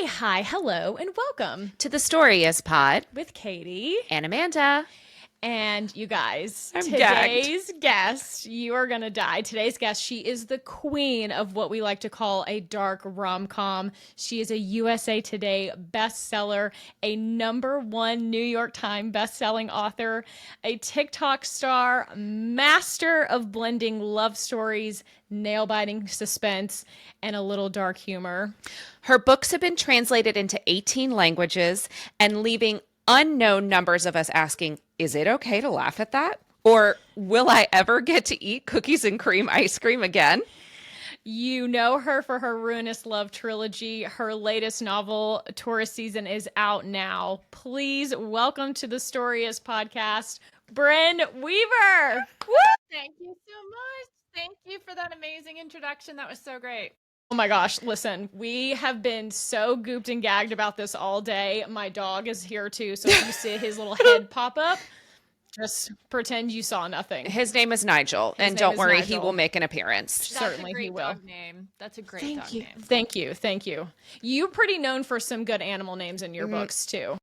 Hi, hello, and welcome To the Story is Pod with Katie. and Amanda. And you guys, I'm gagged. today's guest, you are going to die. Today's guest, she is the queen of what we like to call a dark rom-com. She is a USA Today bestseller, a #1 New York Times bestselling author, a TikTok star, master of blending love stories, nail-biting suspense, and a little dark humor. Her books have been translated into 18 languages and leaving unknown numbers of us asking, is it okay to laugh at that? Or will I ever get to eat cookies and cream ice cream again? You know her for her Ruinous Love trilogy. Her latest novel, Tourist Season, is out now. Please welcome to the Storyist podcast, Brynne Weaver. Woo! Thank you so much. Thank you for that amazing introduction. That was so great. Oh my gosh, listen, we have been so gooped and gagged about this all day. My dog is here too, so if you see his little head pop up, just pretend you saw nothing. His name is Nigel, and don't worry, he will make an appearance. Certainly he will. Dog name. That's a great dog name. Thank you. Thank you. You're pretty known for some good animal names in your books too.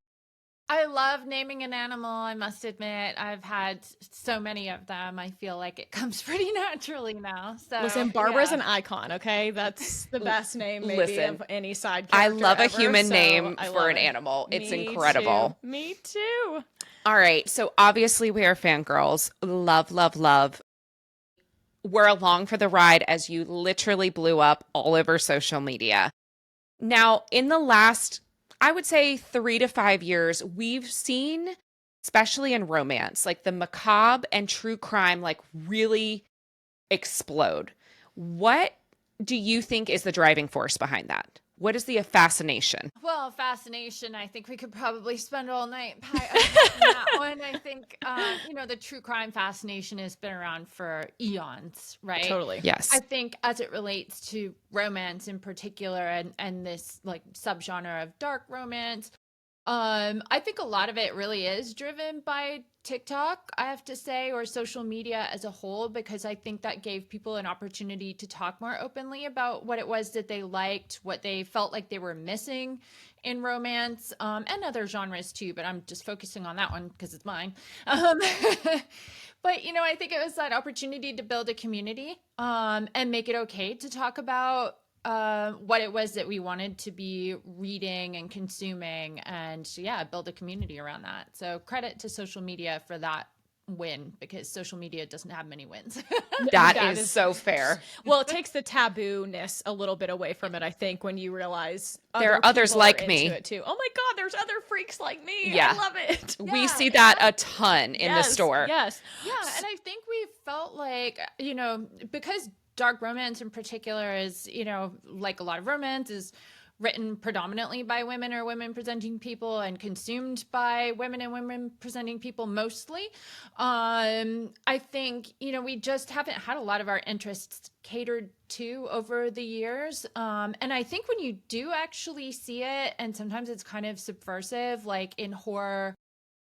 I love naming an animal, I must admit. I've had so many of them. I feel like it comes pretty naturally now. So listen, Barbara's an icon, okay? That's the best name maybe of any side character I love ever, a human so name I for love an it. animal. It's Me incredible. Too. Me too. All right. So obviously we are fangirls. Love, love, love. We're along for the ride as you literally blew up all over social media. Now, in the last, I would say 3 to 5 years, we've seen, especially in romance, like the macabre and true crime, like really explode. What do you think is the driving force behind that? What is the fascination? Well, fascination. I think we could probably spend all night unpacking that one. I think, the true crime fascination has been around for eons, right? Totally. Yes. I think as it relates to romance in particular and this like subgenre of dark romance, I think a lot of it really is driven by TikTok, I have to say, or social media as a whole, because I think that gave people an opportunity to talk more openly about what it was that they liked, what they felt like they were missing in romance, and other genres too, but I'm just focusing on that one because it's mine. But, I think it was that opportunity to build a community, and make it okay to talk about what it was that we wanted to be reading and consuming, and build a community around that. So credit to social media for that win, because social media doesn't have many wins. that is so fair. Well, it takes the taboo-ness a little bit away from it, I think, when you realize there are others like me. It too. Oh my God, there's other freaks like me. Yeah. I love it. We see that a ton in the store. Yes. Yeah, and I think we felt like, because dark romance in particular is, like a lot of romance is written predominantly by women or women presenting people and consumed by women and women presenting people mostly. I think, we just haven't had a lot of our interests catered to over the years. And I think when you do actually see it, and sometimes it's kind of subversive, like in horror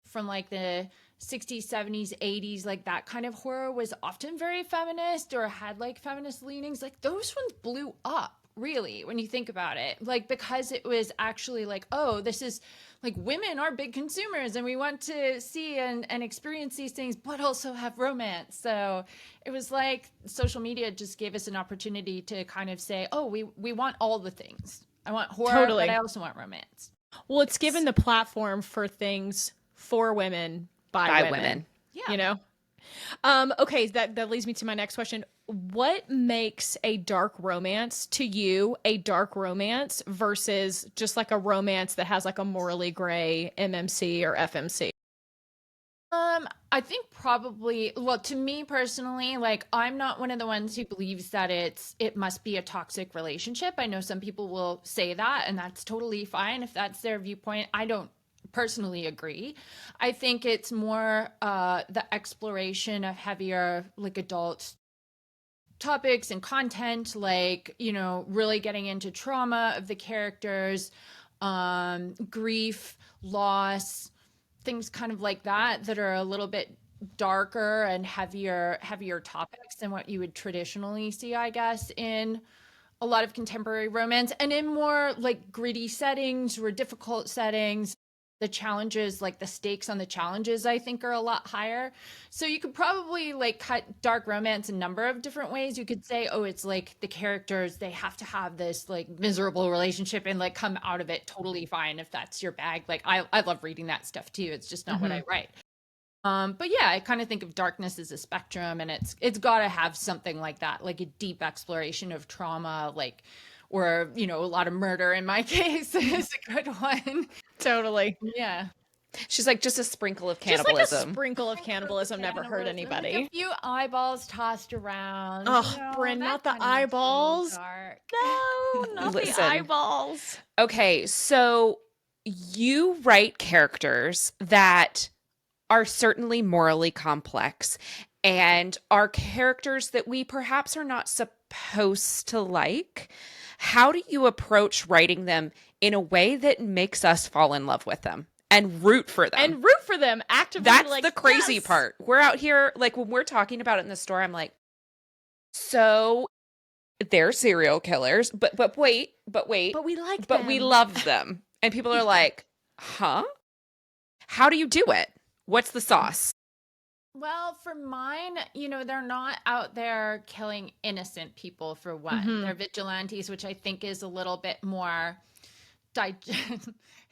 from like the 60s, 70s, 80s, like that kind of horror was often very feminist or had like feminist leanings. Like those ones blew up, really, when you think about it. Like, because it was actually like, oh, this is like women are big consumers and we want to see and experience these things, but also have romance. So it was like social media just gave us an opportunity to kind of say, oh, we want all the things. I want horror, but I also want romance. Well, it's given the platform for things for women by women. Yeah. Okay, that leads me to my next question. What makes a dark romance to you a dark romance versus just like a romance that has like a morally gray MMC or FMC? I think probably, well, to me personally, like I'm not one of the ones who believes that it must be a toxic relationship. I know some people will say that, and that's totally fine if that's their viewpoint. I don't personally agree. I think it's more the exploration of heavier like adult topics and content, like, really getting into trauma of the characters, grief, loss, things kind of like that are a little bit darker and heavier topics than what you would traditionally see, I guess, in a lot of contemporary romance, and in more like gritty settings or difficult settings, the challenges, like the stakes on the challenges, I think are a lot higher. So you could probably like cut dark romance a number of different ways. You could say, oh, it's like the characters, they have to have this like miserable relationship and like come out of it totally fine if that's your bag. Like I love reading that stuff too. It's just not what I write. But yeah, I kind of think of darkness as a spectrum, and it's got to have something like that, like a deep exploration of trauma, like, or a lot of murder in my case is a good one. Totally. Yeah. She's like, just a sprinkle of Just like a cannibalism. sprinkle of cannibalism never hurt Like anybody. a few eyeballs tossed around. Oh, Brynne, not the eyeballs. Dark. No, not the Listen. eyeballs. Okay, so you write characters that are certainly morally complex and are characters that we perhaps are not supposed to like. How do you approach writing them in a way that makes us fall in love with them and root for them? Actively. That's like, the crazy yes. part. We're out here, like when we're talking about it in the store, I'm like, so they're serial killers, but wait, But we like but them. we love them. And people are like, huh? How do you do it? What's the sauce? Well, for mine, they're not out there killing innocent people for one. They're vigilantes, which I think is a little bit more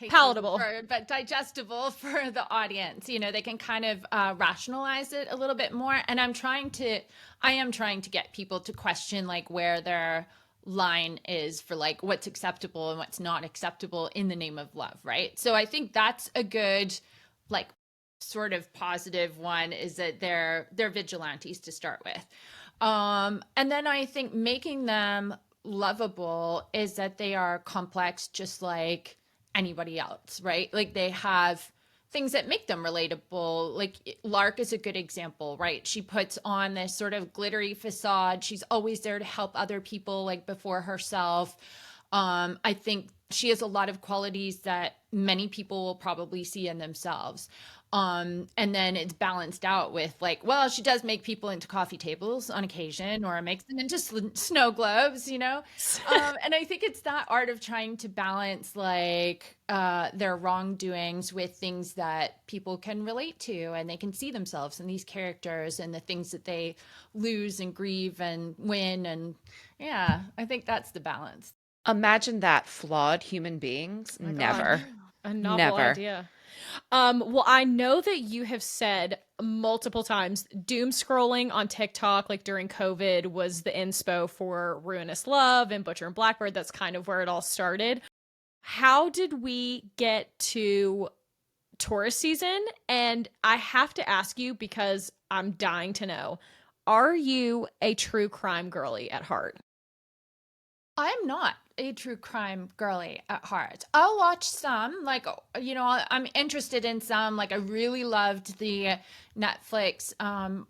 Palatable. but digestible for the audience. They can kind of rationalize it a little bit more. And I am trying to get people to question like where their line is for like what's acceptable and what's not acceptable in the name of love, right? So I think that's a good like sort of positive one, is that they're vigilantes to start with. And then I think making them lovable is that they are complex just like anybody else, right? Like they have things that make them relatable. Like Lark is a good example, right? She puts on this sort of glittery facade. She's always there to help other people like before herself. I think she has a lot of qualities that many people will probably see in themselves. And then it's balanced out with like, well, she does make people into coffee tables on occasion, or makes them into snow globes, and I think it's that art of trying to balance like their wrongdoings with things that people can relate to, and they can see themselves in these characters and the things that they lose and grieve and win. And yeah, I think that's the balance. Imagine that, flawed human beings. My God. Never. A novel Never. idea. Well, I know that you have said multiple times doom scrolling on TikTok, like during COVID, was the inspo for Ruinous Love and Butcher and Blackbird. That's kind of where it all started. How did we get to Taurus season? And I have to ask you, because I'm dying to know, are you a true crime girly at heart? I'm not a true crime girly at heart. I'll watch some, like, I'm interested in some. Like, I really loved the Netflix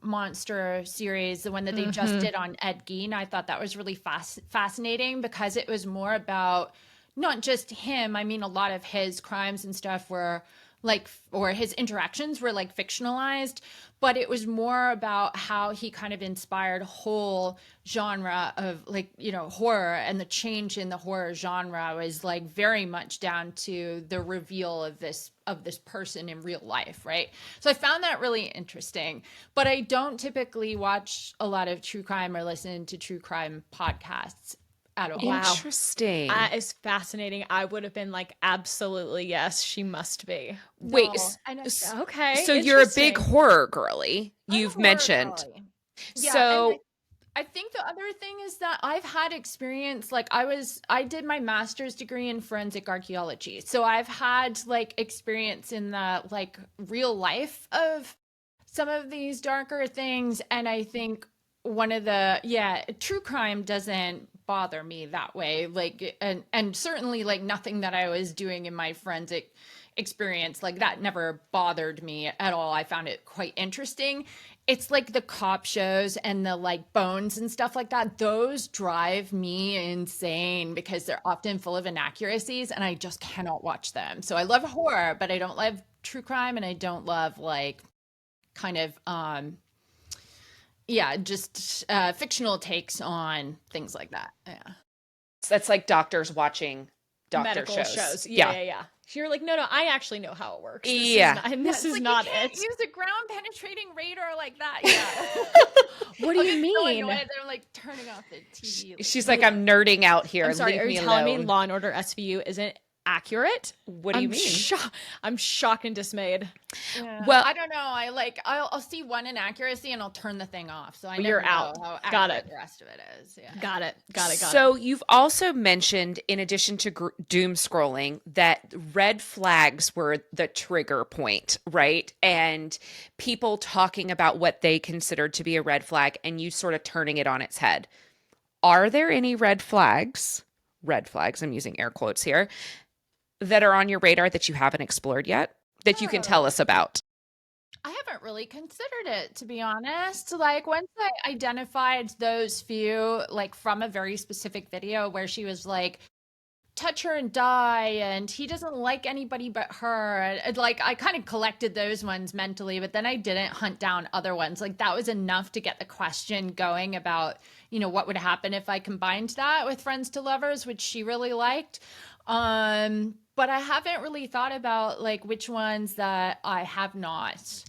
monster series, the one that they just did on Ed Gein. I thought that was really fascinating because it was more about not just him. I mean, a lot of his crimes and stuff were like, or his interactions were like fictionalized, but it was more about how he kind of inspired a whole genre of like, horror, and the change in the horror genre was like very much down to the reveal of this person in real life, right? So I found that really interesting, but I don't typically watch a lot of true crime or listen to true crime podcasts at all. Wow. Interesting. That is fascinating. I would have been like, absolutely, yes, she must be. Wait, Okay. so you're a big interesting. horror girly, I'm a you've horror mentioned. girly. Yeah, So and I think the other thing is that I've had experience, like I did my master's degree in forensic archaeology. So I've had like experience in the like real life of some of these darker things. And I think true crime doesn't bother me that way. Like, and certainly like nothing that I was doing in my forensic experience, like that never bothered me at all. I found it quite interesting. It's like the cop shows and the like bones and stuff like that. Those drive me insane because they're often full of inaccuracies and I just cannot watch them. So I love horror, but I don't love true crime, and I don't love like kind of just fictional takes on things like that. Yeah. That's like doctors watching doctor medical shows. Yeah. Yeah. You're like, no, I actually know how it works. This Yeah. is not, and this It's is like, not you can't it. use a ground penetrating radar like that. Yeah. What do I'll you get so mean? annoyed that I'm like turning off the TV. She's like, I'm nerding out here. I'm sorry. Leave Are me you telling me alone. Law and Order SVU isn't accurate? What do you mean? I'm shocked and dismayed. Yeah. Well, I don't know. I'll see one inaccuracy and I'll turn the thing off. So I You're never know out. how Got accurate it. the rest of it is. Yeah. Got it. So you've also mentioned, in addition to doom scrolling, that red flags were the trigger point, right? And people talking about what they considered to be a red flag and you sort of turning it on its head. Are there any red flags, I'm using air quotes here, that are on your radar that you haven't explored yet that you can tell us about? I haven't really considered it, to be honest. Like, once I identified those few, like from a very specific video where she was like, touch her and die, and he doesn't like anybody but her. And, like, I kind of collected those ones mentally, but then I didn't hunt down other ones. Like, that was enough to get the question going about, what would happen if I combined that with Friends to Lovers, which she really liked. But I haven't really thought about like which ones that I have not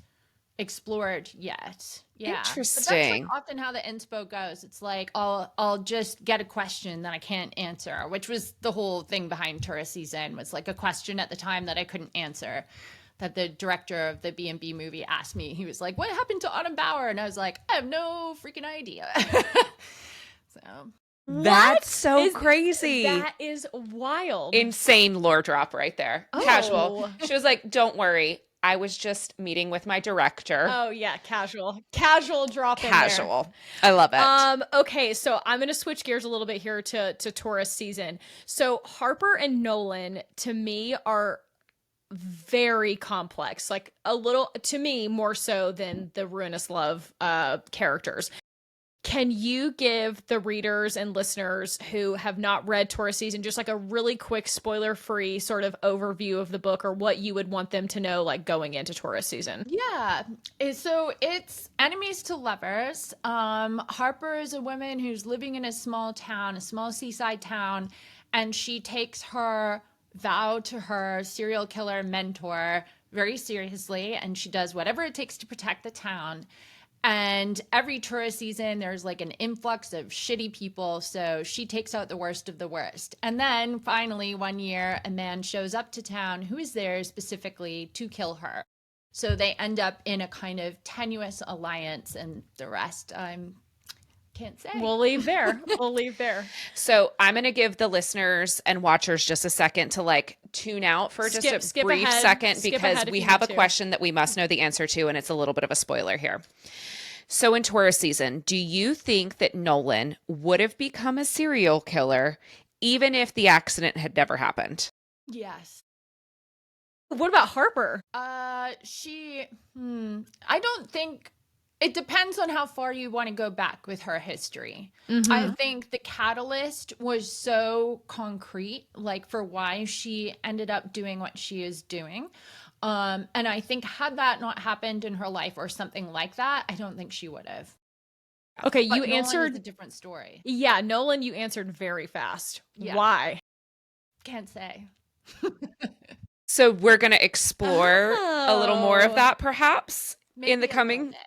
explored yet. Yeah. But that's like Interesting. often how the inspo goes. It's like I'll just get a question that I can't answer, which was the whole thing behind Tourist Season, was like a question at the time that I couldn't answer, that the director of the B&B movie asked me. He was like, "What happened to Autumn Bauer?" And I was like, "I have no freaking idea." So That's so crazy. That is wild. Insane lore drop right there. Oh. Casual. She was like, don't worry. I was just meeting with my director. Oh yeah, casual drop in there. Casual. I love it. Okay, so I'm gonna switch gears a little bit here to Taurus season. So Harper and Nolan, to me, are very complex, like a little, to me, more so than the Ruinous Love characters. Can you give the readers and listeners who have not read Taurus season just like a really quick spoiler-free sort of overview of the book, or what you would want them to know like going into Taurus season? yeah, so it's enemies to lovers. Harper is a woman who's living in a small town, a small seaside town, and she takes her vow to her serial killer mentor very seriously, and she does whatever it takes to protect the town. And every tourist season, there's like an influx of shitty people. So she takes out the worst of the worst. And then finally, one year, a man shows up to town who is there specifically to kill her. So they end up in a kind of tenuous alliance, and the rest can't say. We'll leave there. So I'm going to give the listeners and watchers just a second to like tune out for just a brief second, because we have a question that we must know the answer to, and it's a little bit of a spoiler here. So in Taurus season, do you think that Nolan would have become a serial killer even if the accident had never happened? Yes. What about Harper? I don't think, it depends on how far you want to go back with her history. Mm-hmm. I think the catalyst was so concrete, like for why she ended up doing what she is doing. And I think had that not happened in her life or something like that, I don't think she would have. Okay, But you Nolan answered is a different story. Yeah, Nolan, you answered very fast. Yeah. Why? Can't say. So we're going to explore a little more of that perhaps in the Maybe a coming. little bit.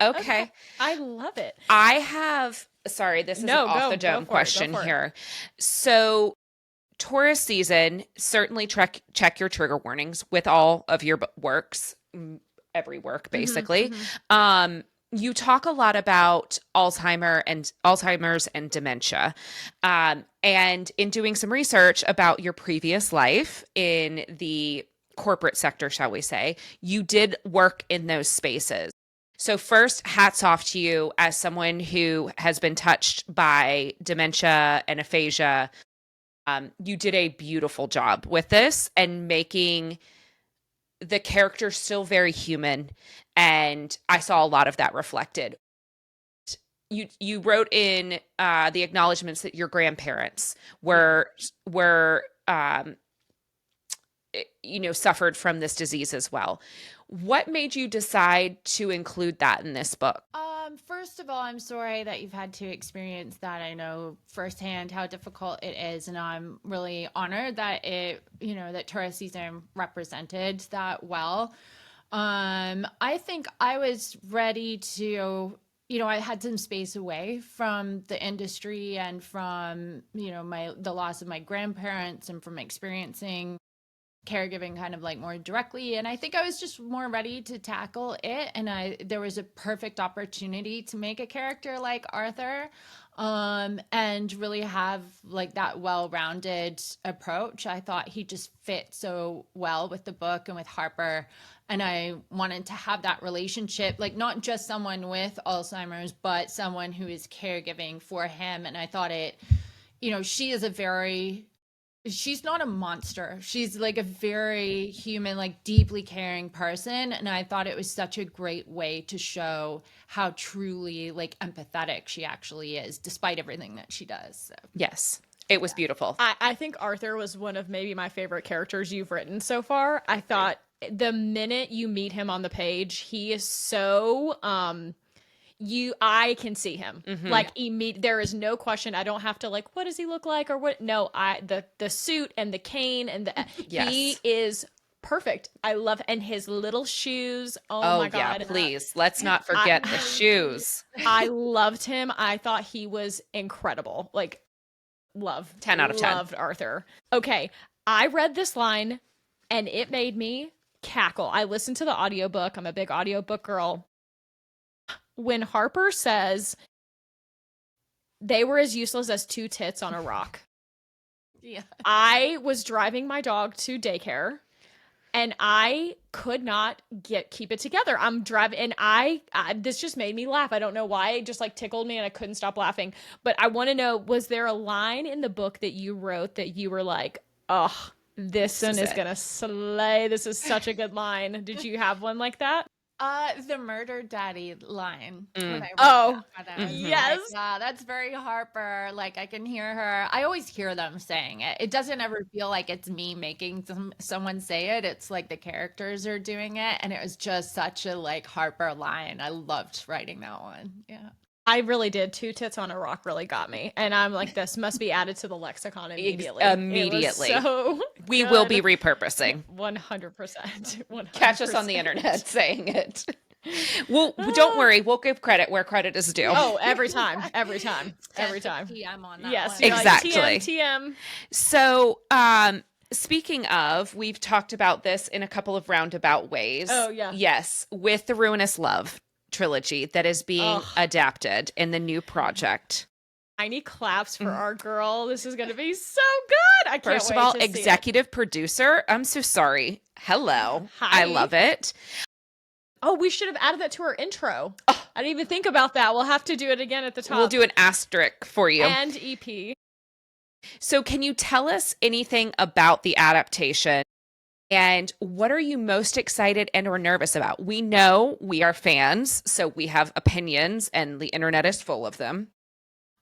Okay. I love it. I have, sorry, this is an off the dome question here. So Taurus season, certainly check your trigger warnings with all of your works, every work basically. You talk a lot about Alzheimer's and dementia. And in doing some research about your previous life in the corporate sector, shall we say, you did work in those spaces. So first, hats off to you as someone who has been touched by dementia and aphasia. You did a beautiful job with this and making the character still very human. And I saw a lot of that reflected. You wrote in the acknowledgments that your grandparents were suffered from this disease as well. What made you decide to include that in this book? First of all, I'm sorry that you've had to experience that. I know firsthand how difficult it is, and I'm really honored that that tourist season represented that well. I think I was ready to, I had some space away from the industry and from, the loss of my grandparents and from experiencing caregiving kind of like more directly, and I think I was just more ready to tackle it, and there was a perfect opportunity to make a character like Arthur, and really have like that well-rounded approach. I thought he just fit so well with the book and with Harper, and I wanted to have that relationship, like not just someone with Alzheimer's but someone who is caregiving for him. And I thought she is she's not a monster. She's like a very human, like deeply caring person. And I thought it was such a great way to show how truly like empathetic she actually is, despite everything that she does. So. Yes, it was beautiful. I think Arthur was one of maybe my favorite characters you've written so far. I thought the minute you meet him on the page, he is so I can see him like there is no question. I don't have to like, what does he look like or what? No, the suit and the cane and yes. He is perfect. I love, and his little shoes. Oh my God. Yeah, please. Let's not forget the shoes. I loved him. I thought he was incredible. Like 10 out of 10. Loved Arthur. Okay. I read this line and it made me cackle. I listened to the audiobook. I'm a big audiobook girl. When Harper says they were as useless as two tits on a rock. Yeah. I was driving my dog to daycare and I could not keep it together. I'm driving and I this just made me laugh. I don't know why. It just like tickled me and I couldn't stop laughing. But I want to know, was there a line in the book that you wrote that you were like, oh, this one is going to slay. This is such a good line. Did you have one like that? The murder daddy line. When I yes. Like, that's very Harper. Like I can hear her. I always hear them saying it. It doesn't ever feel like it's me making someone say it. It's like the characters are doing it. And it was just such a like Harper line. I loved writing that one. Yeah. I really did. Two tits on a rock really got me. And I'm like, this must be added to the lexicon immediately. Immediately. So we will be repurposing. 100%. Catch us on the internet saying it. Well, don't worry. We'll give credit where credit is due. Oh, every time. TM on that yes, one. Exactly. Like, TM. So, speaking of, we've talked about this in a couple of roundabout ways. Oh, yeah. Yes, with the Ruinous Love trilogy that is being adapted in the new project. Tiny claps for our girl. This is going to be so good. I can't First of wait all, to see executive producer. I'm so sorry. Hello. Hi. I love it. Oh, we should have added that to our intro. I didn't even think about that. We'll have to do it again at the top. We'll do an asterisk for you. And EP. So can you tell us anything about the adaptation? And what are you most excited and or nervous about? We know we are fans, so we have opinions and the internet is full of them.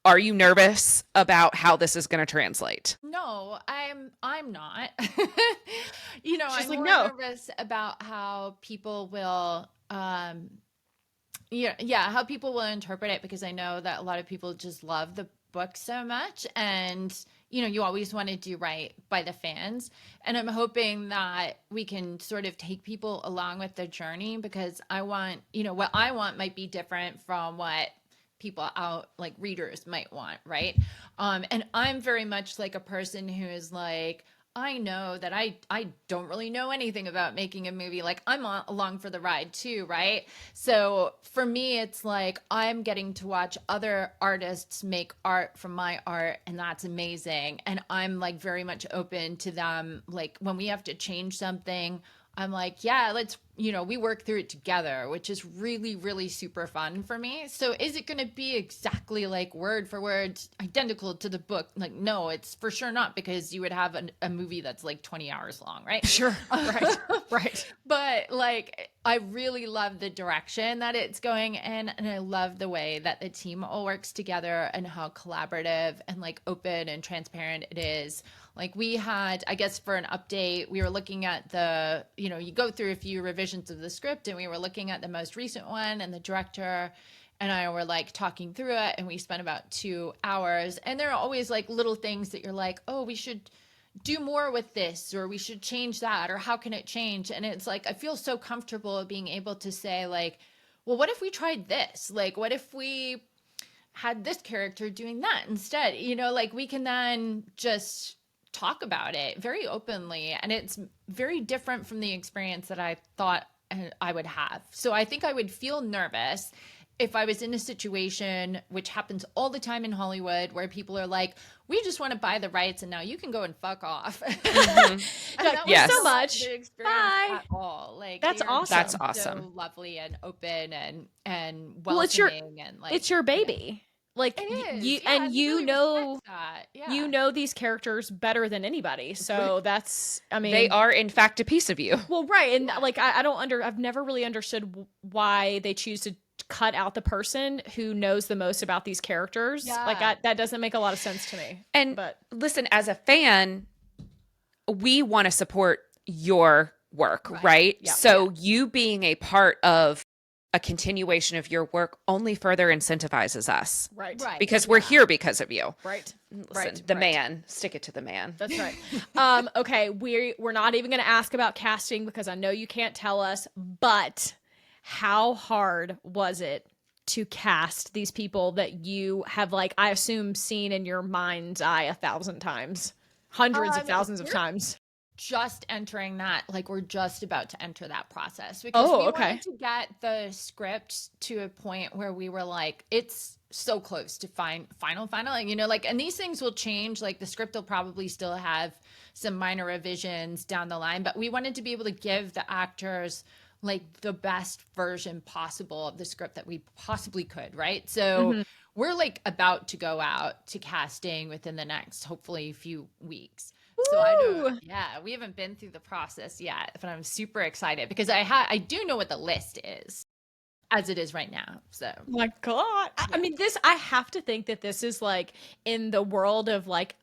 Are you nervous about how this is going to translate? No, I'm not. She's I'm like, more no. nervous about how people will how people will interpret it, because I know that a lot of people just love the book so much, and you always want to do right by the fans, and I'm hoping that we can sort of take people along with the journey, because I want, what I want might be different from what people out, like readers, might want, right? And I'm very much like a person who is like, I know that I don't really know anything about making a movie. Like I'm along for the ride too, right? So for me, it's like I'm getting to watch other artists make art from my art, and that's amazing. And I'm like very much open to them. Like when we have to change something, I'm like, yeah, let's, we work through it together, which is really, really super fun for me. So is it going to be exactly like word for word identical to the book? Like, no, it's for sure not, because you would have a movie that's like 20 hours long, right? Sure. Right. But like, I really love the direction that it's going in. And I love the way that the team all works together and how collaborative and like open and transparent it is. Like we had, I guess for an update, we were looking at you go through a few revisions of the script, and we were looking at the most recent one and the director. and I were like talking through it, and we spent about 2 hours. And there are always like little things that you're like, oh, we should do more with this, or we should change that, or how can it change? And it's like I feel so comfortable being able to say like, well, what if we tried this? Like, what if we had this character doing that instead? Like we can then just talk about it very openly, and it's very different from the experience that I thought I would have. So I think I would feel nervous if I was in a situation, which happens all the time in Hollywood, where people are like, we just want to buy the rights and now you can go and fuck off. And that was Yes. so not much. the experience Bye. at all. Like That's they are awesome. That's so awesome. lovely and open and Well, it's your- welcoming and like It's your baby. Like It is. you Yeah, and I you really know respect that. Yeah. you know these characters better than anybody. So that's, I mean, They are, in fact, a piece of you. well, right. And like, I've never really understood why they choose to cut out the person who knows the most about these characters. Like Yeah. that doesn't make a lot of sense to me. And But listen, as a fan, we want to support your work, right? Yeah. So you being a part of a continuation of your work only further incentivizes us right. because we're here because of you. Right. Listen, Right. the Right. man, stick it to the man. That's right. Okay, we're not even going to ask about casting because I know you can't tell us, but how hard was it to cast these people that you have, like, I assume, seen in your mind's eye 1,000 times, hundreds of thousands of times? Just entering that, like we're just about to enter that process because we wanted to get the script to a point where we were like, it's so close to final, like, and these things will change. Like the script will probably still have some minor revisions down the line, but we wanted to be able to give the actors like the best version possible of the script that we possibly could. Right. So we're like about to go out to casting within the next, hopefully, few weeks. So I don't, we haven't been through the process yet, but I'm super excited because I do know what the list is as it is right now. So Oh my God. I mean, I have to think that this is like in the world of like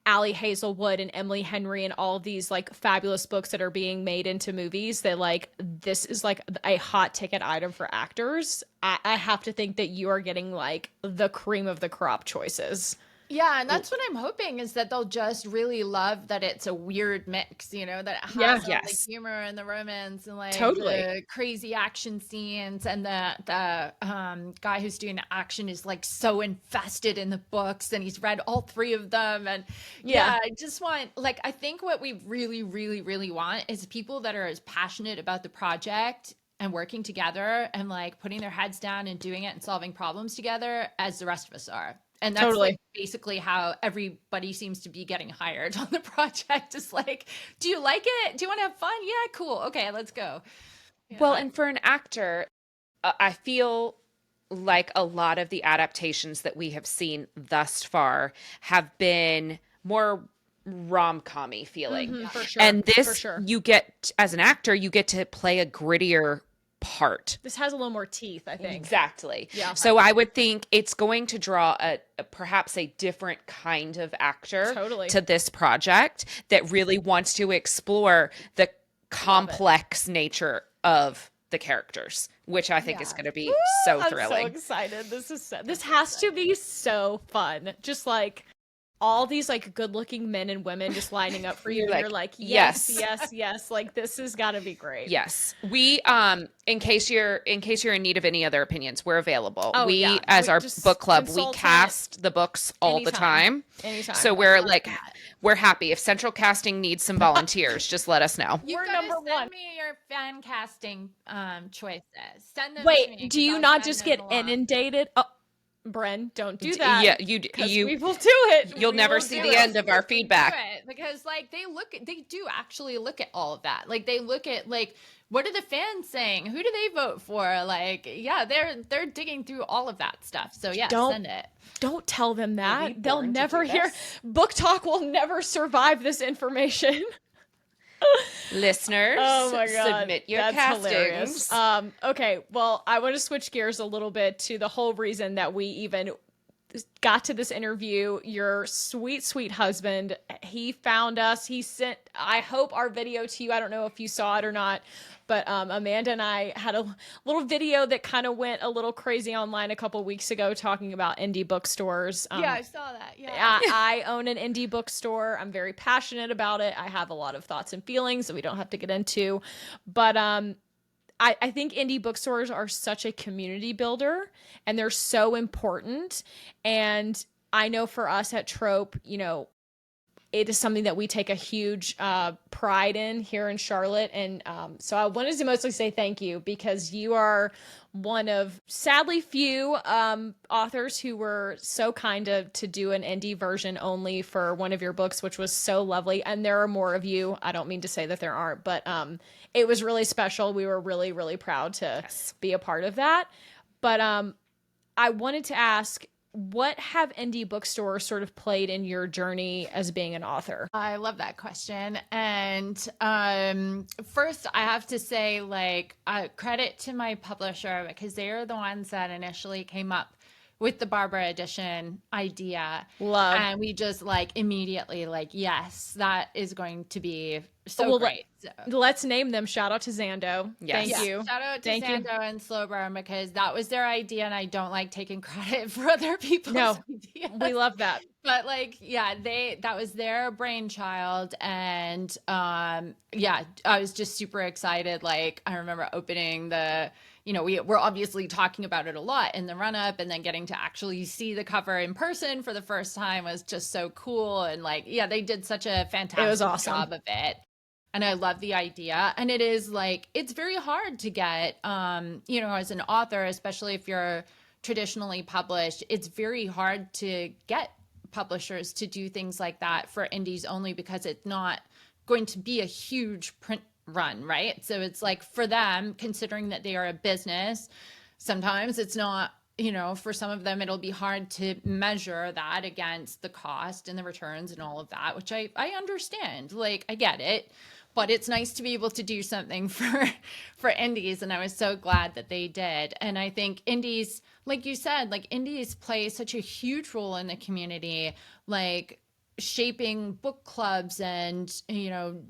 Allie Hazelwood and Emily Henry and all of these like fabulous books that are being made into movies, that like this is like a hot ticket item for actors. I have to think that you are getting like the cream of the crop choices. yeah, and that's what I'm hoping is that they'll just really love that it's a weird mix, that it has all the humor and the romance and like the crazy action scenes, and the guy who's doing the action is like so invested in the books and he's read all 3 of them. And I just want, like, I think what we really, really, really want is people that are as passionate about the project and working together and like putting their heads down and doing it and solving problems together as the rest of us are. And that's like basically how everybody seems to be getting hired on the project. Is like, do you like it? Do you want to have fun? Yeah, cool. Okay, let's go. Well, and for an actor, I feel like a lot of the adaptations that we have seen thus far have been more rom-com-y feeling. For sure. And this, for sure. you get, as an actor, you get to play a grittier part. This has a little more teeth, I think. Exactly. Yeah. So I would think it's going to draw perhaps a different kind of actor to this project that really wants to explore the complex nature of the characters, which I think is going to be so thrilling. I'm so excited. This has to be so fun. Just like all these like good-looking men and women just lining up for you. And you're like, yes. Like this has got to be great. Yes, we in case you're in need of any other opinions, we're available. As our book club, we cast the books all the time. Anytime. So we're happy. If Central Casting needs some volunteers, just let us know. We're number one. Send me your fan casting choices. Send them to me. Wait, do you not just get inundated? Oh, Brynne, don't do that. Yeah, we will do it. You'll never see the end of our feedback. Because like they do actually look at all of that. Like they look at like, what are the fans saying? Who do they vote for? Like, they're digging through all of that stuff. So send it. Don't tell them that. They'll never hear. Book Talk will never survive this information. Listeners, oh my God, submit your that's castings. Hilarious. Okay, well, I want to switch gears a little bit to the whole reason that we even got to this interview, your sweet, sweet husband, he found us. He sent, I hope, our video to you. I don't know if you saw it or not, but Amanda and I had a little video that kind of went a little crazy online a couple weeks ago talking about indie bookstores. Yeah, I saw that. Yeah. I own an indie bookstore. I'm very passionate about it. I have a lot of thoughts and feelings that we don't have to get into. But I think indie bookstores are such a community builder, and they're so important. And I know for us at Trope, it is something that we take a huge pride in here in Charlotte. And so I wanted to mostly say thank you, because you are one of sadly few authors who were so kind to do an indie version only for one of your books, which was so lovely. And there are more of you. I don't mean to say that there aren't, but it was really special. We were really, really proud to be a part of that. But I wanted to ask, what have indie bookstores sort of played in your journey as being an author? I love that question. And first, I have to say, credit to my publisher, because they are the ones that initially came up with the Barbara edition idea. Love. And we just immediately yes, that is going to be so great. Let's name them. Shout out to Zando. Yes. Thank you. Shout out to Thank you. Zando and Slow Burn, because that was their idea, and I don't like taking credit for other people's ideas. We love that. But that was their brainchild, and I was just super excited. I remember opening the, we're obviously talking about it a lot in the run up, and then getting to actually see the cover in person for the first time was just so cool. And they did such a fantastic job of it. And I love the idea. And it is it's very hard to get, as an author, especially if you're traditionally published, it's very hard to get publishers to do things like that for indies only, because it's not going to be a huge print run, right? So it's for them, considering that they are a business, sometimes it's not, for some of them, it'll be hard to measure that against the cost and the returns and all of that, which I understand. I get it. But it's nice to be able to do something for indies, and I was so glad that they did. And I think indies, like you said, indies play such a huge role in the community, shaping book clubs and,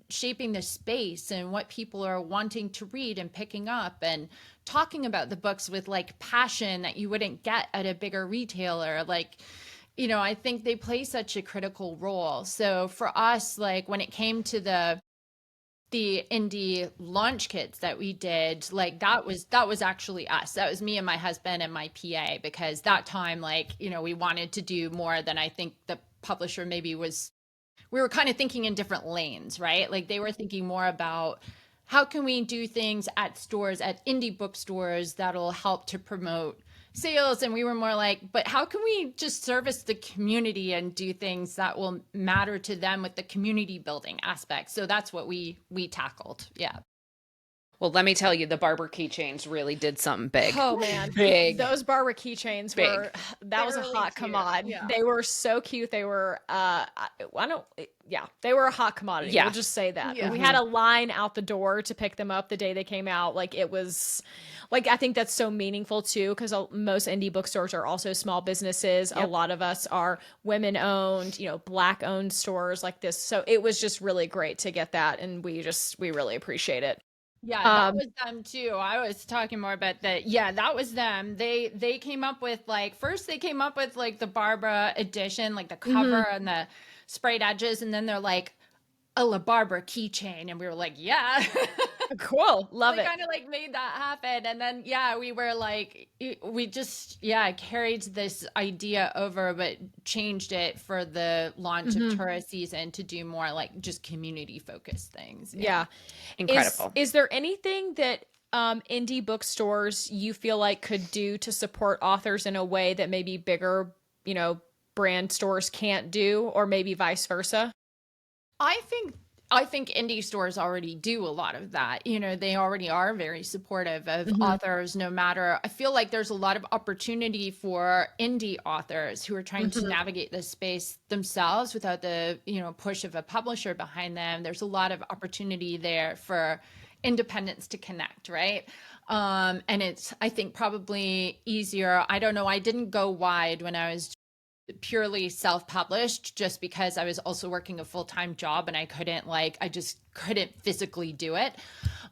shaping the space and what people are wanting to read and picking up, and talking about the books with passion that you wouldn't get at a bigger retailer. I think they play such a critical role. So for us, when it came to the indie launch kits that we did, that was actually us. That was me and my husband and my PA, because that time, we wanted to do more than I think the publisher maybe was. We were kind of thinking in different lanes, right? They were thinking more about, how can we do things at stores, at indie bookstores, that'll help to promote sales? And we were more but how can we just service the community and do things that will matter to them with the community building aspect? So that's what we tackled. Yeah. Well, let me tell you, the Barbara keychains really did something big. Oh man, big. Those Barbara keychains were, that was a hot commodity. Yeah. They were so cute. They were, they were a hot commodity. Yeah. We'll just say that. Yeah. We had a line out the door to pick them up the day they came out. It was, I think that's so meaningful too, because most indie bookstores are also small businesses. Yep. A lot of us are women owned, Black owned stores like this. So it was just really great to get that. And we really appreciate it. Yeah, that was them too. I was talking more about that. Yeah, that was them. They came up with first they came up with the Barbara edition, the cover and the sprayed edges, and then they're a La Barbara keychain, and we were yeah. Cool. Love it. Kind of made that happen. And then we were we just carried this idea over, but changed it for the launch of tourist season to do more just community focused things. Yeah. Incredible. Is there anything that indie bookstores you feel could do to support authors in a way that maybe bigger, brand stores can't do, or maybe vice versa? I think indie stores already do a lot of that. They already are very supportive of authors, no matter. I feel there's a lot of opportunity for indie authors who are trying to navigate this space themselves without the, push of a publisher behind them. There's a lot of opportunity there for independents to connect, right? And it's, I think, probably easier. I don't know. I didn't go wide when I was purely self-published just because I was also working a full-time job and I just couldn't physically do it.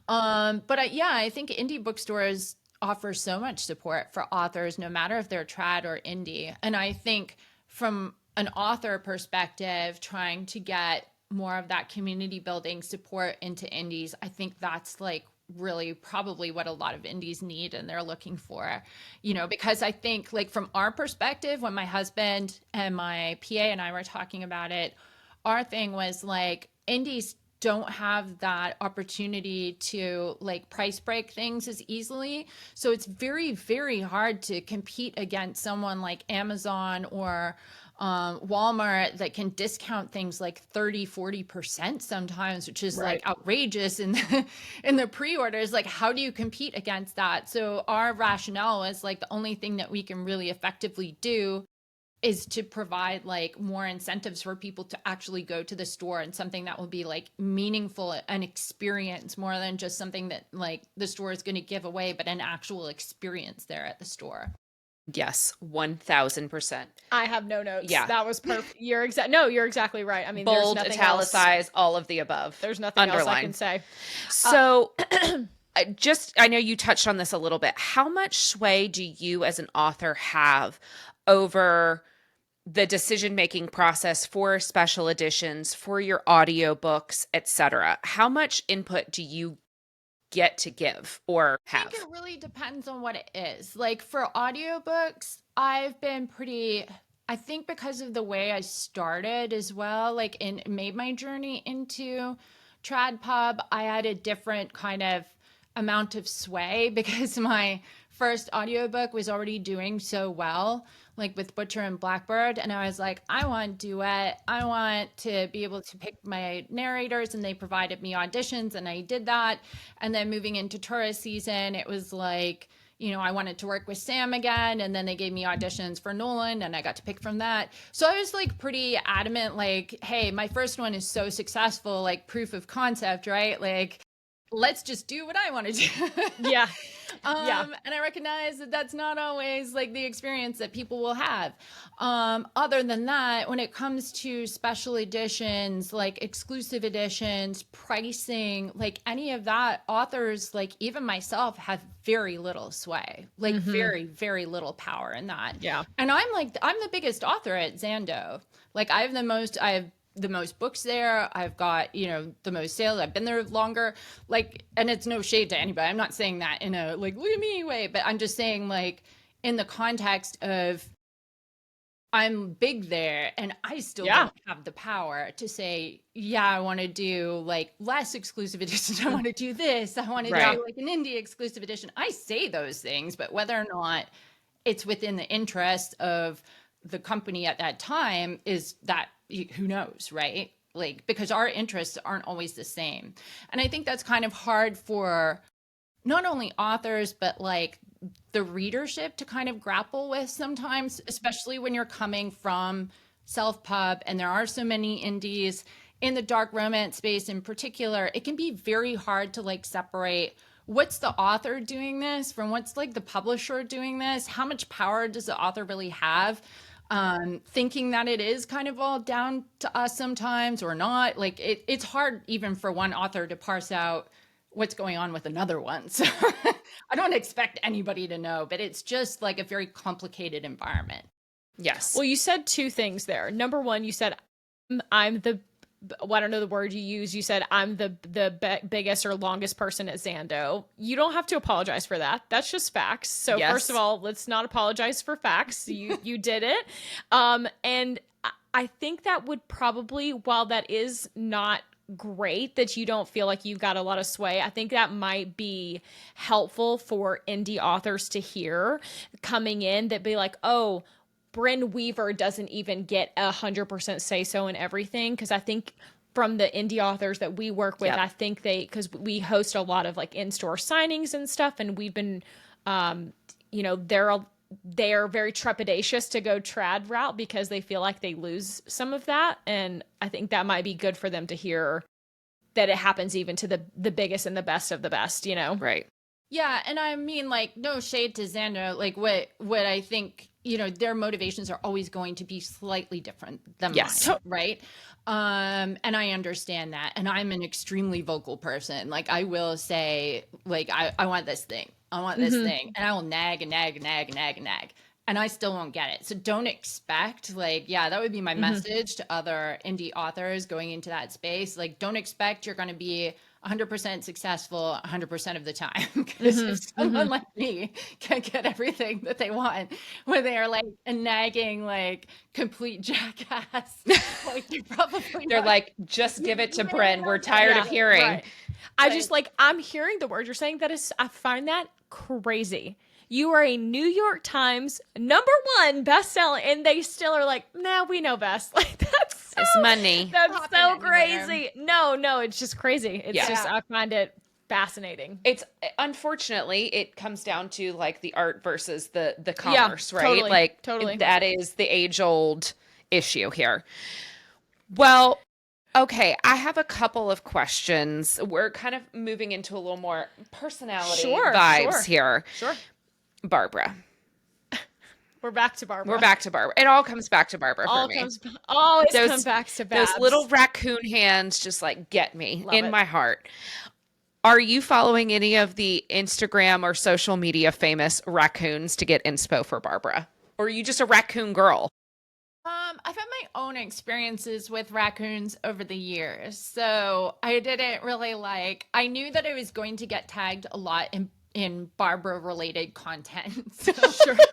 But I think indie bookstores offer so much support for authors, no matter if they're trad or indie. And I think from an author perspective, trying to get more of that community building support into indies, I think that's like really probably what a lot of indies need and they're looking for, because I think like from our perspective, when my husband and my PA and I were talking about it, our thing was like indies don't have that opportunity to like price break things as easily. So it's very, very hard to compete against someone like Amazon or Walmart that can discount things like 30-40% sometimes, which is like outrageous in in the pre-orders. Like, how do you compete against that? So our rationale is like the only thing that we can really effectively do is to provide like more incentives for people to actually go to the store, and something that will be like meaningful, an experience more than just something that like the store is going to give away, but an actual experience there at the store. Yes, 1000%. I have no notes. Yeah. That was perfect. You're exactly right. I mean, Bold, there's nothing else. italicized, all of the above. There's nothing else I can Underline. say. So I know you touched on this a little bit. How much sway do you as an author have over the decision-making process for special editions, for your audiobooks, etc.? How much input do you get to give or I have? think it really depends on what it is. Like for audiobooks, I've been I think because of the way I started as well, like and made my journey into trad pub, I had a different kind of amount of sway because my first audiobook was already doing so well, like with Butcher and Blackbird. And I was like, I want duet. I want to be able to pick my narrators. And they provided me auditions and I did that. And then moving into tourist season, it was like, I wanted to work with Sam again. And then they gave me auditions for Nolan and I got to pick from that. So I was like pretty adamant, like, hey, my first one is so successful, like proof of concept, right? Like, let's just do what I want to do. Yeah. And I recognize that that's not always like the experience that people will have. Other than that, when it comes to special editions, like exclusive editions, pricing, like any of that, authors, like even myself, have very little sway, like very, very little power in that. Yeah. And I'm the biggest author at Zando. Like I have the most books there. I've got, the most sales. I've been there longer. Like, and it's no shade to anybody. I'm not saying that in a like, look at me way, but I'm just saying like in the context of I'm big there and I still don't have the power to say, yeah, I want to do like less exclusive editions. I want to do this. I want to do like an indie exclusive edition. I say those things, but whether or not it's within the interest of the company at that time is that who knows, right? Like, because our interests aren't always the same. And I think that's kind of hard for not only authors, but like the readership to kind of grapple with sometimes, especially when you're coming from self-pub and there are so many indies in the dark romance space in particular. It can be very hard to like separate what's the author doing this from what's like the publisher doing this. How much power does the author really have? Thinking that it is kind of all down to us sometimes or not. Like it's hard even for one author to parse out what's going on with another one. So I don't expect anybody to know, but it's just like a very complicated environment. Yes. Well, you said two things there. Number one, you said I'm the well, I don't know the word you use. You said I'm the biggest or longest person at Zando. You don't have to apologize for that. That's just facts. So first of all, let's not apologize for facts. You did it. And I think that would probably, while that is not great that you don't feel like you've got a lot of sway, I think that might be helpful for indie authors to hear coming in, that be like, oh, Brynne Weaver doesn't even get 100% say so in everything. Because I think from the indie authors that we work with, I think because we host a lot of like in-store signings and stuff, and we've been, they're very trepidatious to go trad route because they feel like they lose some of that. And I think that might be good for them to hear that it happens even to the biggest and the best of the best, Right. Yeah. And I mean, like, no shade to Xander. Like what I think, their motivations are always going to be slightly different than Yes. mine, right? And I understand that. And I'm an extremely vocal person. Like, I will say, like, I want this thing. I want this thing. And I will nag and nag and nag and nag and nag. And I still won't get it. So don't expect, like, yeah, that would be my message to other indie authors going into that space. Like, don't expect you're going to be 100% successful 100% of the time. Because if someone like me can get everything that they want when they are like a nagging, like, complete jackass, like, They're like, just give it to Brynne. We're tired of hearing. Right. I just like, I'm hearing the word you're saying. I find that crazy. You are a New York Times #1 bestseller, and they still are like, nah, we know best. Like, that's It's money. That's Not so anywhere. crazy. No, it's just crazy. It's Yeah. just, I find it fascinating. It's unfortunately it comes down to like the art versus the commerce, right? totally, Like totally. that is the age-old issue here. Well, okay, I have a couple of questions. We're kind of moving into a little more personality vibes here. Sure. Barbara. We're back to Barbara. We're back to Barbara. It all comes back to Barbara for me. Always Those- come back to Babs. Those little raccoon hands just like get me Love in it. my heart. Are you following any of the Instagram or social media famous raccoons to get inspo for Barbara? Or are you just a raccoon girl? I've had my own experiences with raccoons over the years. So I didn't really I knew that I was going to get tagged a lot in Barbara related content. So,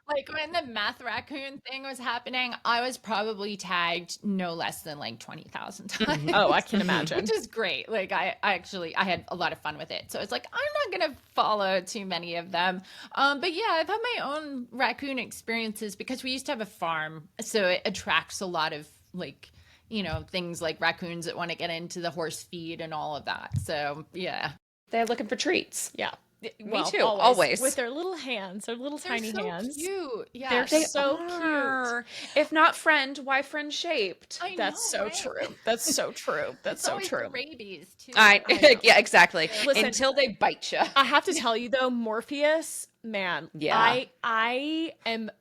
like, when the meth raccoon thing was happening, I was probably tagged no less than like 20,000 times. Oh, I can imagine. Which is great. Like, I had a lot of fun with it. So it's like, I'm not going to follow too many of them. But yeah, I've had my own raccoon experiences because we used to have a farm. So it attracts a lot of like, things like raccoons that want to get into the horse feed and all of that. So yeah. They're looking for treats. Yeah. Me too, always. With their little hands, their little tiny so hands. Cute. Yeah. They're so cute. If not friend, why friend shaped? I That's know, so right? true. That's so true. That's It's so always true. the rabies too. I know. yeah, exactly. Listen, Until they bite you. I have to tell you though, Morpheus, man, Yeah. I am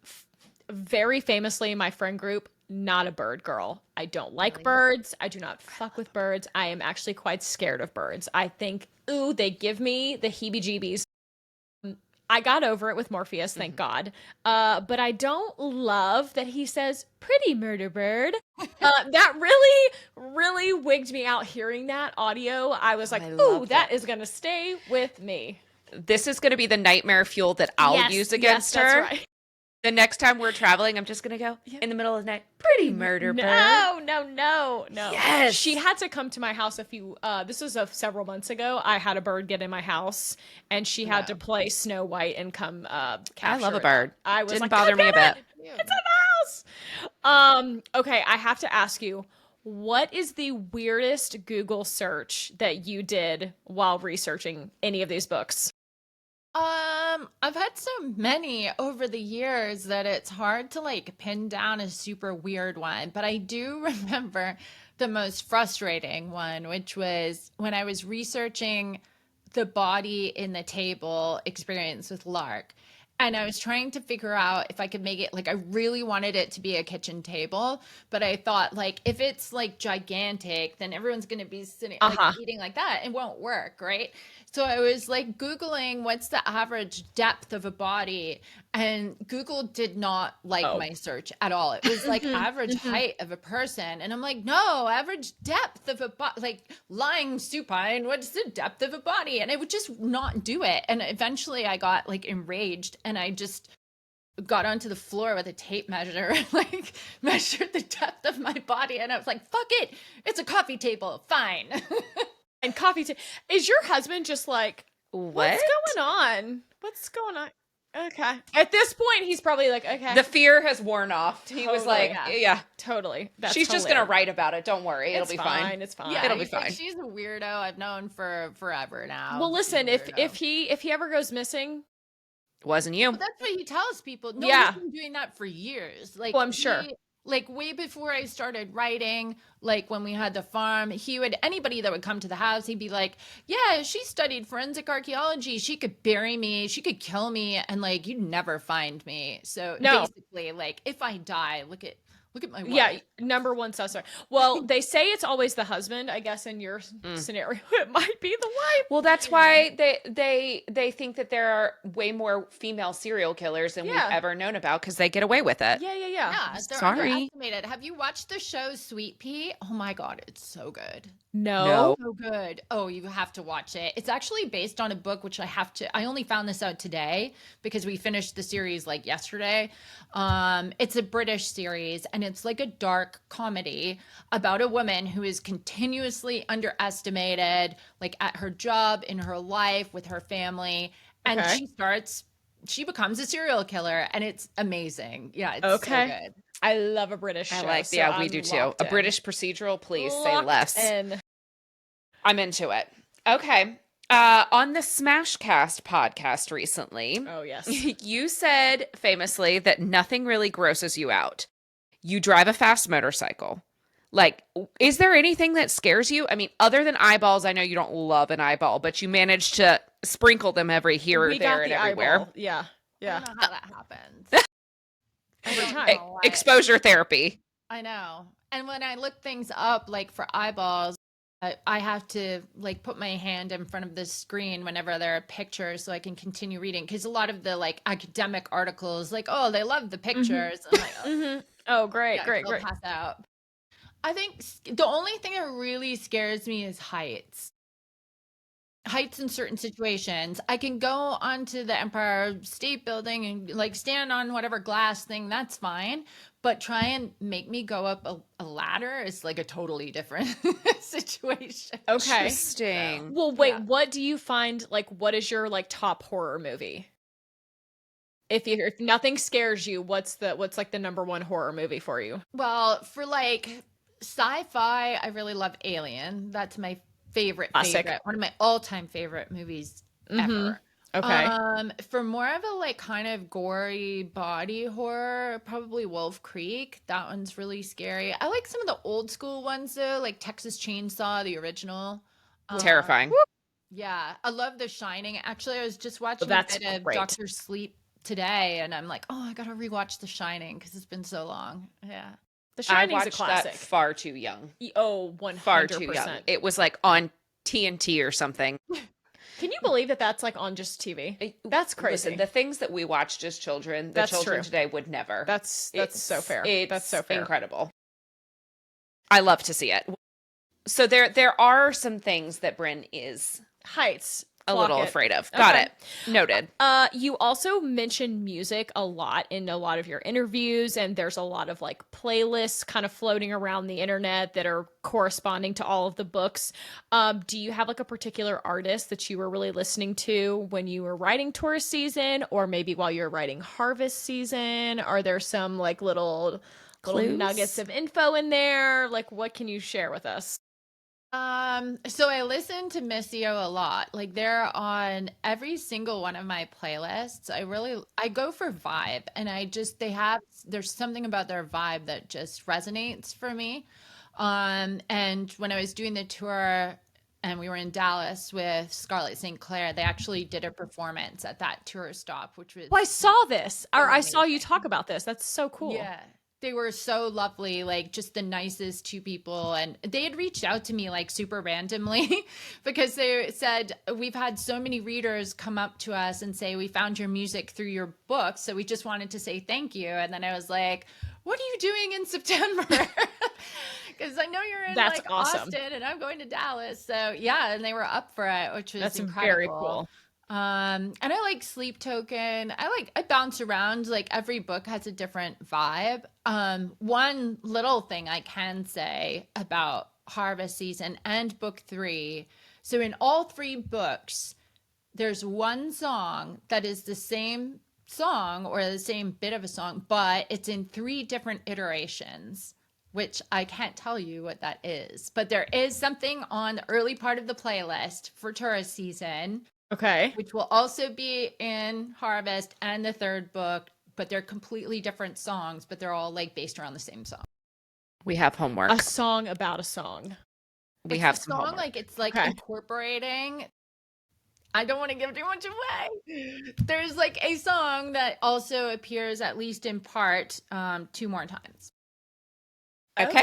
very famously in my friend group not a bird girl. I don't like birds. I do not fuck with birds. I am actually quite scared of birds. I think, ooh, they give me the heebie-jeebies. I got over it with Morpheus, thank God. But I don't love that he says, pretty murder bird. That really, really wigged me out hearing that audio. I was like, I ooh, love that is going to stay with me. This is going to be the nightmare fuel that I'll use against her. That's right. The next time we're traveling, I'm just going to go in the middle of the night. Pretty murder bird. No. Yes. She had to come to my house this was several months ago. I had a bird get in my house and she had to play Snow White and come capture I love a it. bird. I was Didn't like, bother me a bit. It's in the house. Okay, I have to ask you, what is the weirdest Google search that you did while researching any of these books? I've had so many over the years that it's hard to like pin down a super weird one, but I do remember the most frustrating one, which was when I was researching the body in the table experience with Lark. And I was trying to figure out if I could make it like I really wanted it to be a kitchen table, but I thought like if it's like gigantic, then everyone's gonna be sitting like eating like that. It won't work, right? So I was like Googling what's the average depth of a body, and Google did not like my search at all. It was like average height of a person, and I'm like, no, average depth of a body, like lying supine. What's the depth of a body? And it would just not do it. And eventually, I got like enraged, and I just got onto the floor with a tape measure and like measured the depth of my body, and I was like, fuck it, it's a coffee table, fine. And is your husband just like, what's going on? What's going on? Okay. At this point, he's probably like, okay. The fear has worn off. He was like, yeah. Totally. That's She's just going to write about it. Don't worry. It'll be fine. It's fine. Yeah, It'll be he's like, fine. she's a weirdo I've known for forever now. Well, listen, She's a weirdo. if he ever goes missing, Wasn't you. Well, that's what he tells people. No, Yeah. he's been doing that for years. Like, well, I'm sure. Like way before I started writing, like when we had the farm, anybody that would come to the house, he'd be like, yeah, she studied forensic archaeology. She could bury me. She could kill me. And like, you'd never find me. So No. basically, like if I die, look at my Yeah, wife. number one suspect. Well, they say it's always the husband. I guess in your scenario, it might be the wife. Well, that's why they think that there are way more female serial killers than we've Yeah. ever known about because they get away with it. Yeah. Yeah, they're Sorry. underestimated. Have you watched the show Sweet Pea? Oh my God, it's so good. No. So good. Oh, you have to watch it. It's actually based on a book, which I only found this out today because we finished the series like yesterday. It's a British series and it's like a dark comedy about a woman who is continuously underestimated, like at her job, in her life, with her family. And Okay. she becomes a serial killer and it's amazing. Yeah, it's Okay. so good. I love a British show. I like, so yeah, we I'm do too. locked A in. British procedural, please say Locked less. in. I'm into it. Okay. On the Smashcast podcast recently, Oh yes. you said famously that nothing really grosses you out. You drive a fast motorcycle. Like, is there anything that scares you? I mean, other than eyeballs, I know you don't love an eyeball, but you manage to sprinkle them here, We there, got and the everywhere. eyeball. Yeah. I Yeah. don't know how that happens. I don't time. know why. Exposure therapy. I know. And when I look things up, like for eyeballs, I have to like put my hand in front of the screen whenever there are pictures so I can continue reading. Because a lot of the like academic articles, like, oh, they love the pictures. I'm like, oh, Mm-hmm. Oh, great, yeah, great, I'll great. pass out. I think the only thing that really scares me is heights. Heights in certain situations. I can go onto the Empire State Building and like stand on whatever glass thing, that's fine. But try and make me go up a ladder is like a totally different situation. Okay. Interesting. Well, wait, Yeah. what do you find, like, what is your, like, top horror movie? If nothing scares you, what's like the number one horror movie for you? Well, for like sci-fi, I really love Alien. That's my favorite. Classic. One of my all-time favorite movies Mm-hmm. ever. Okay. For more of a like kind of gory body horror, probably Wolf Creek. That one's really scary. I like some of the old school ones though, like Texas Chainsaw, the original. Terrifying. Yeah, I love The Shining. Actually, I was just watching a that's bit of great. Doctor Sleep today, and I'm like, oh, I gotta rewatch The Shining because it's been so long. Yeah. The I Shining's a watched classic. that far too young. Oh, 100%. Far too young. It was like on TNT or something. Can you believe that that's like on just TV? That's crazy. Listen, the things that we watched as children, the That's children true. today would never. That's so fair. That's so fair. Incredible. I love to see it. So there are some things that Brynne is Heights. a little Clock it. afraid of. Got Okay. it. Noted. You also mentioned music a lot in a lot of your interviews, and there's a lot of like playlists kind of floating around the internet that are corresponding to all of the books. Do you have like a particular artist that you were really listening to when you were writing tourist season, or maybe while you're writing harvest season? Are there some like little Clues? nuggets of info in there? Like, what can you share with us? So I listen to Missio a lot. Like they're on every single one of my playlists. I go for vibe and there's something about their vibe that just resonates for me. And when I was doing the tour and we were in Dallas with Scarlett St. Clair, they actually did a performance at that tour stop, which was Well, I saw this, or I saw you amazing. talk about this. That's so cool. Yeah. They were so lovely, like just the nicest two people. And they had reached out to me like super randomly because they said, we've had so many readers come up to us and say, we found your music through your book. So we just wanted to say thank you. And then I was like, what are you doing in September? Because I know you're in That's like awesome. Austin and I'm going to Dallas. So yeah, and they were up for it, which was That's incredible. very cool. And I like Sleep Token. I bounce around, like every book has a different vibe. One little thing I can say about Harvest Season and book 3. So in all 3 books, there's one song that is the same song or the same bit of a song, but it's in 3 different iterations, which I can't tell you what that is. But there is something on the early part of the playlist for tourist season, Okay. which will also be in Harvest and the 3rd book, but they're completely different songs, but they're all like based around the same song. We have homework. A song about a song. We It's have a some song homework. like it's like Okay. incorporating. I don't want to give too much away. There's like a song that also appears at least in part 2 more times. Okay.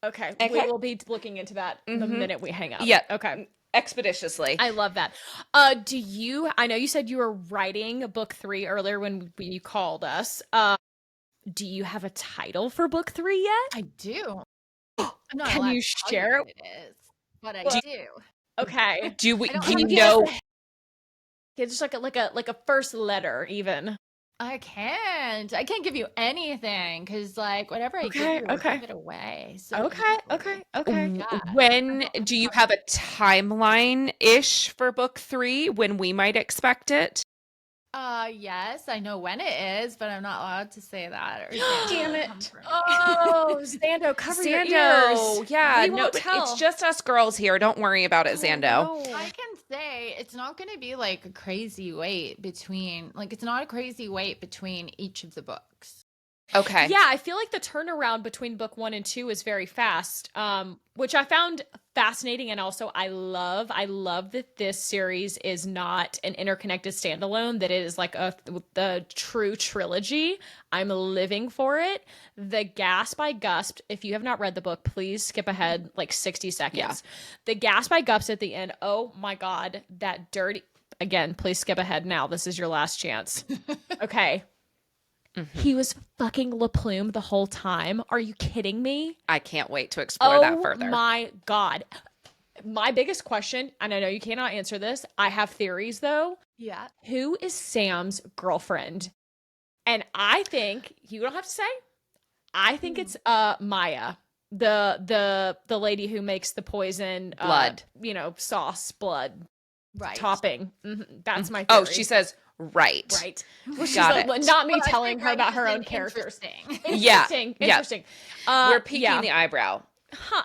Okay. Okay. We will be looking into that the Mhm. minute we hang up. Yeah. Okay. Expeditiously. I love that. I know you said you were writing book 3 earlier when you called us. Do you have a title for book 3 yet? I do. I'm not Can allowed you to tell share what it is, but I Well, do. Okay. Do we I don't do have you a- know It's just like a first letter even. I can't give you anything because like whatever I give Okay, you, I'll okay. give it away. So Okay. easily. Yeah. when do you have a timeline-ish for book 3 when we might expect it? Yes, I know when it is, but I'm not allowed to say that. Or Damn it. Oh, Zando, cover your Zando, ears. yeah, We no, won't it's tell. just us girls here. Don't worry about it, Zando. Oh, no. I can say it's not going to be like a crazy wait between, like, it's not a crazy wait between each of the books. Okay. Yeah, I feel like the turnaround between book 1 and 2 is very fast, which I found fascinating. And also I love that this series is not an interconnected standalone, that it is like the true trilogy. I'm living for it. The Gasp by Gusp, if you have not read the book, please skip ahead like 60 seconds. Yeah. The Gasp by Gusp at the end, oh my God, that dirty, again, please skip ahead now. This is your last chance. Okay. He was fucking LaPlume the whole time. Are you kidding me? I can't wait to explore that further. Oh my God. My biggest question, and I know you cannot answer this, I have theories though. Yeah. Who is Sam's girlfriend? And I think, you don't have to say, I think it's Maya. The lady who makes the poison Blood. Sauce blood Right. topping. That's my theory. Oh, she says right. Right. Well, she's Got like, it. not me Well, I telling think her right about is her an own characters. interesting. Yeah. Interesting. We're peeking yeah. the eyebrow. Huh.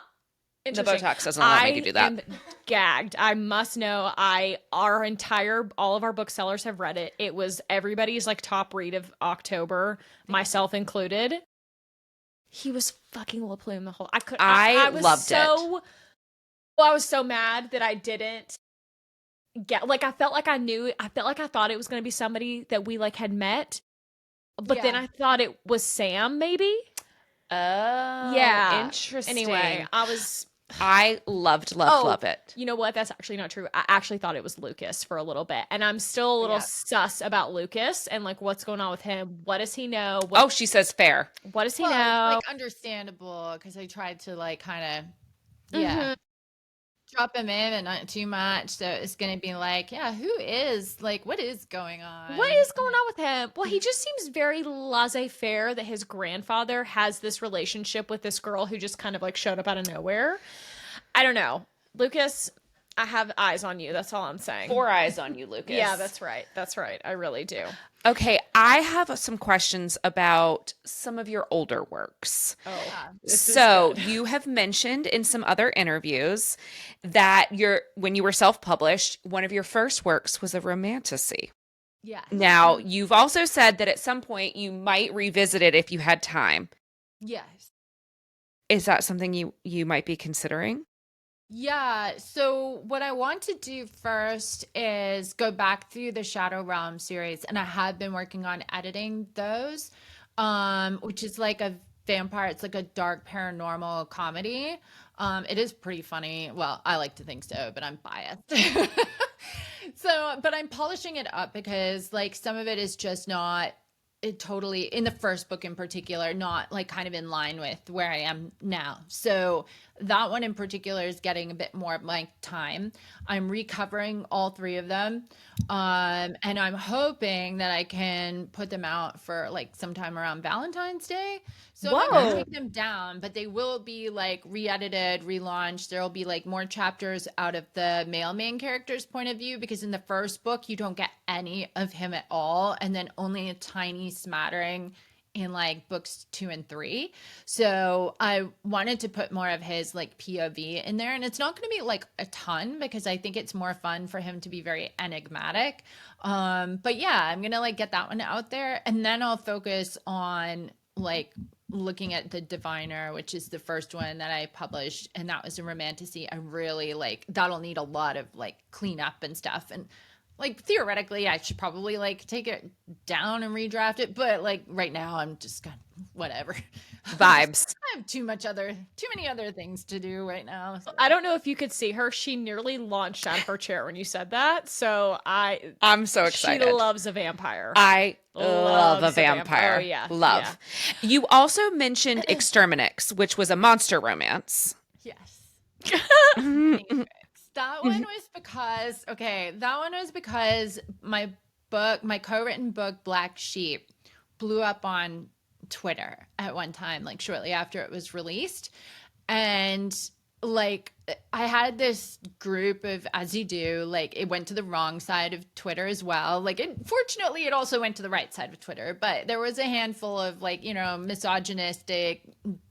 The Interesting. Botox doesn't allow me to do that. I am gagged. I must know. All of our booksellers have read it. It was everybody's like top read of October, myself included. He was fucking LaPlume the whole. I was loved it. Well, I was so mad that I didn't get. Like, I felt like I knew. I felt like I thought it was going to be somebody that we like had met, but then I thought it was Sam, maybe. Oh, Yeah. interesting. Anyway, I loved it. You know what? That's actually not true. I actually thought it was Lucas for a little bit. And I'm still a little sus about Lucas and like what's going on with him. What does he know? Oh, she says fair. What does he Well, know? it's like understandable because I tried to like kind of drop him in and not too much. So it's gonna be like, who is like what is going on? What is going on with him? Well, he just seems very laissez-faire that his grandfather has this relationship with this girl who just kind of like showed up out of nowhere. I don't know. Lucas, I have eyes on you. That's all I'm saying. 4 eyes on you, Lucas. Yeah, that's right. That's right. I really do. Okay, I have some questions about some of your older works. Oh. So you have mentioned in some other interviews that when you were self-published, one of your first works was a romantasy. Yeah. Now, you've also said that at some point you might revisit it if you had time. Yes. Is that something you might be considering? Yeah. So what I want to do first is go back through the Shadow Realm series, and I have been working on editing those, which is like a vampire. It's like a dark paranormal comedy. It is pretty funny. Well, I like to think so, but I'm biased. But I'm polishing it up because like some of it is just not it totally in the first book in particular, not like kind of in line with where I am now. So that one in particular is getting a bit more of my time. I'm recovering all 3 of them. And I'm hoping that I can put them out for like sometime around Valentine's Day. So I'm not gonna take them down, but they will be like re-edited, relaunched. There will be like more chapters out of the male main character's point of view, because in the first book you don't get any of him at all, and then only a tiny smattering in like books 2 and 3. So I wanted to put more of his like POV in there. And it's not going to be like a ton because I think it's more fun for him to be very enigmatic. But yeah, I'm going to like get that one out there. And then I'll focus on like looking at the Diviner, which is the first one that I published, and that was a romantasy. I really like that'll need a lot of like cleanup and stuff. And like theoretically, I should probably like take it down and redraft it, but like right now, I'm just kind of whatever Vibes. I have too many other things to do right now. So. I don't know if you could see her. She nearly launched out of her chair when you said that. So I'm so excited. She loves a vampire. I love a vampire. Oh, yeah. Love. Yeah. You also mentioned Exterminix, which was a monster romance. Yes. That one was because my co-written book, Black Sheep, blew up on Twitter at one time, like shortly after it was released. And like I had this group of, as you do, like it went to the wrong side of Twitter as well. Like fortunately it also went to the right side of Twitter, but there was a handful of like, you know, misogynistic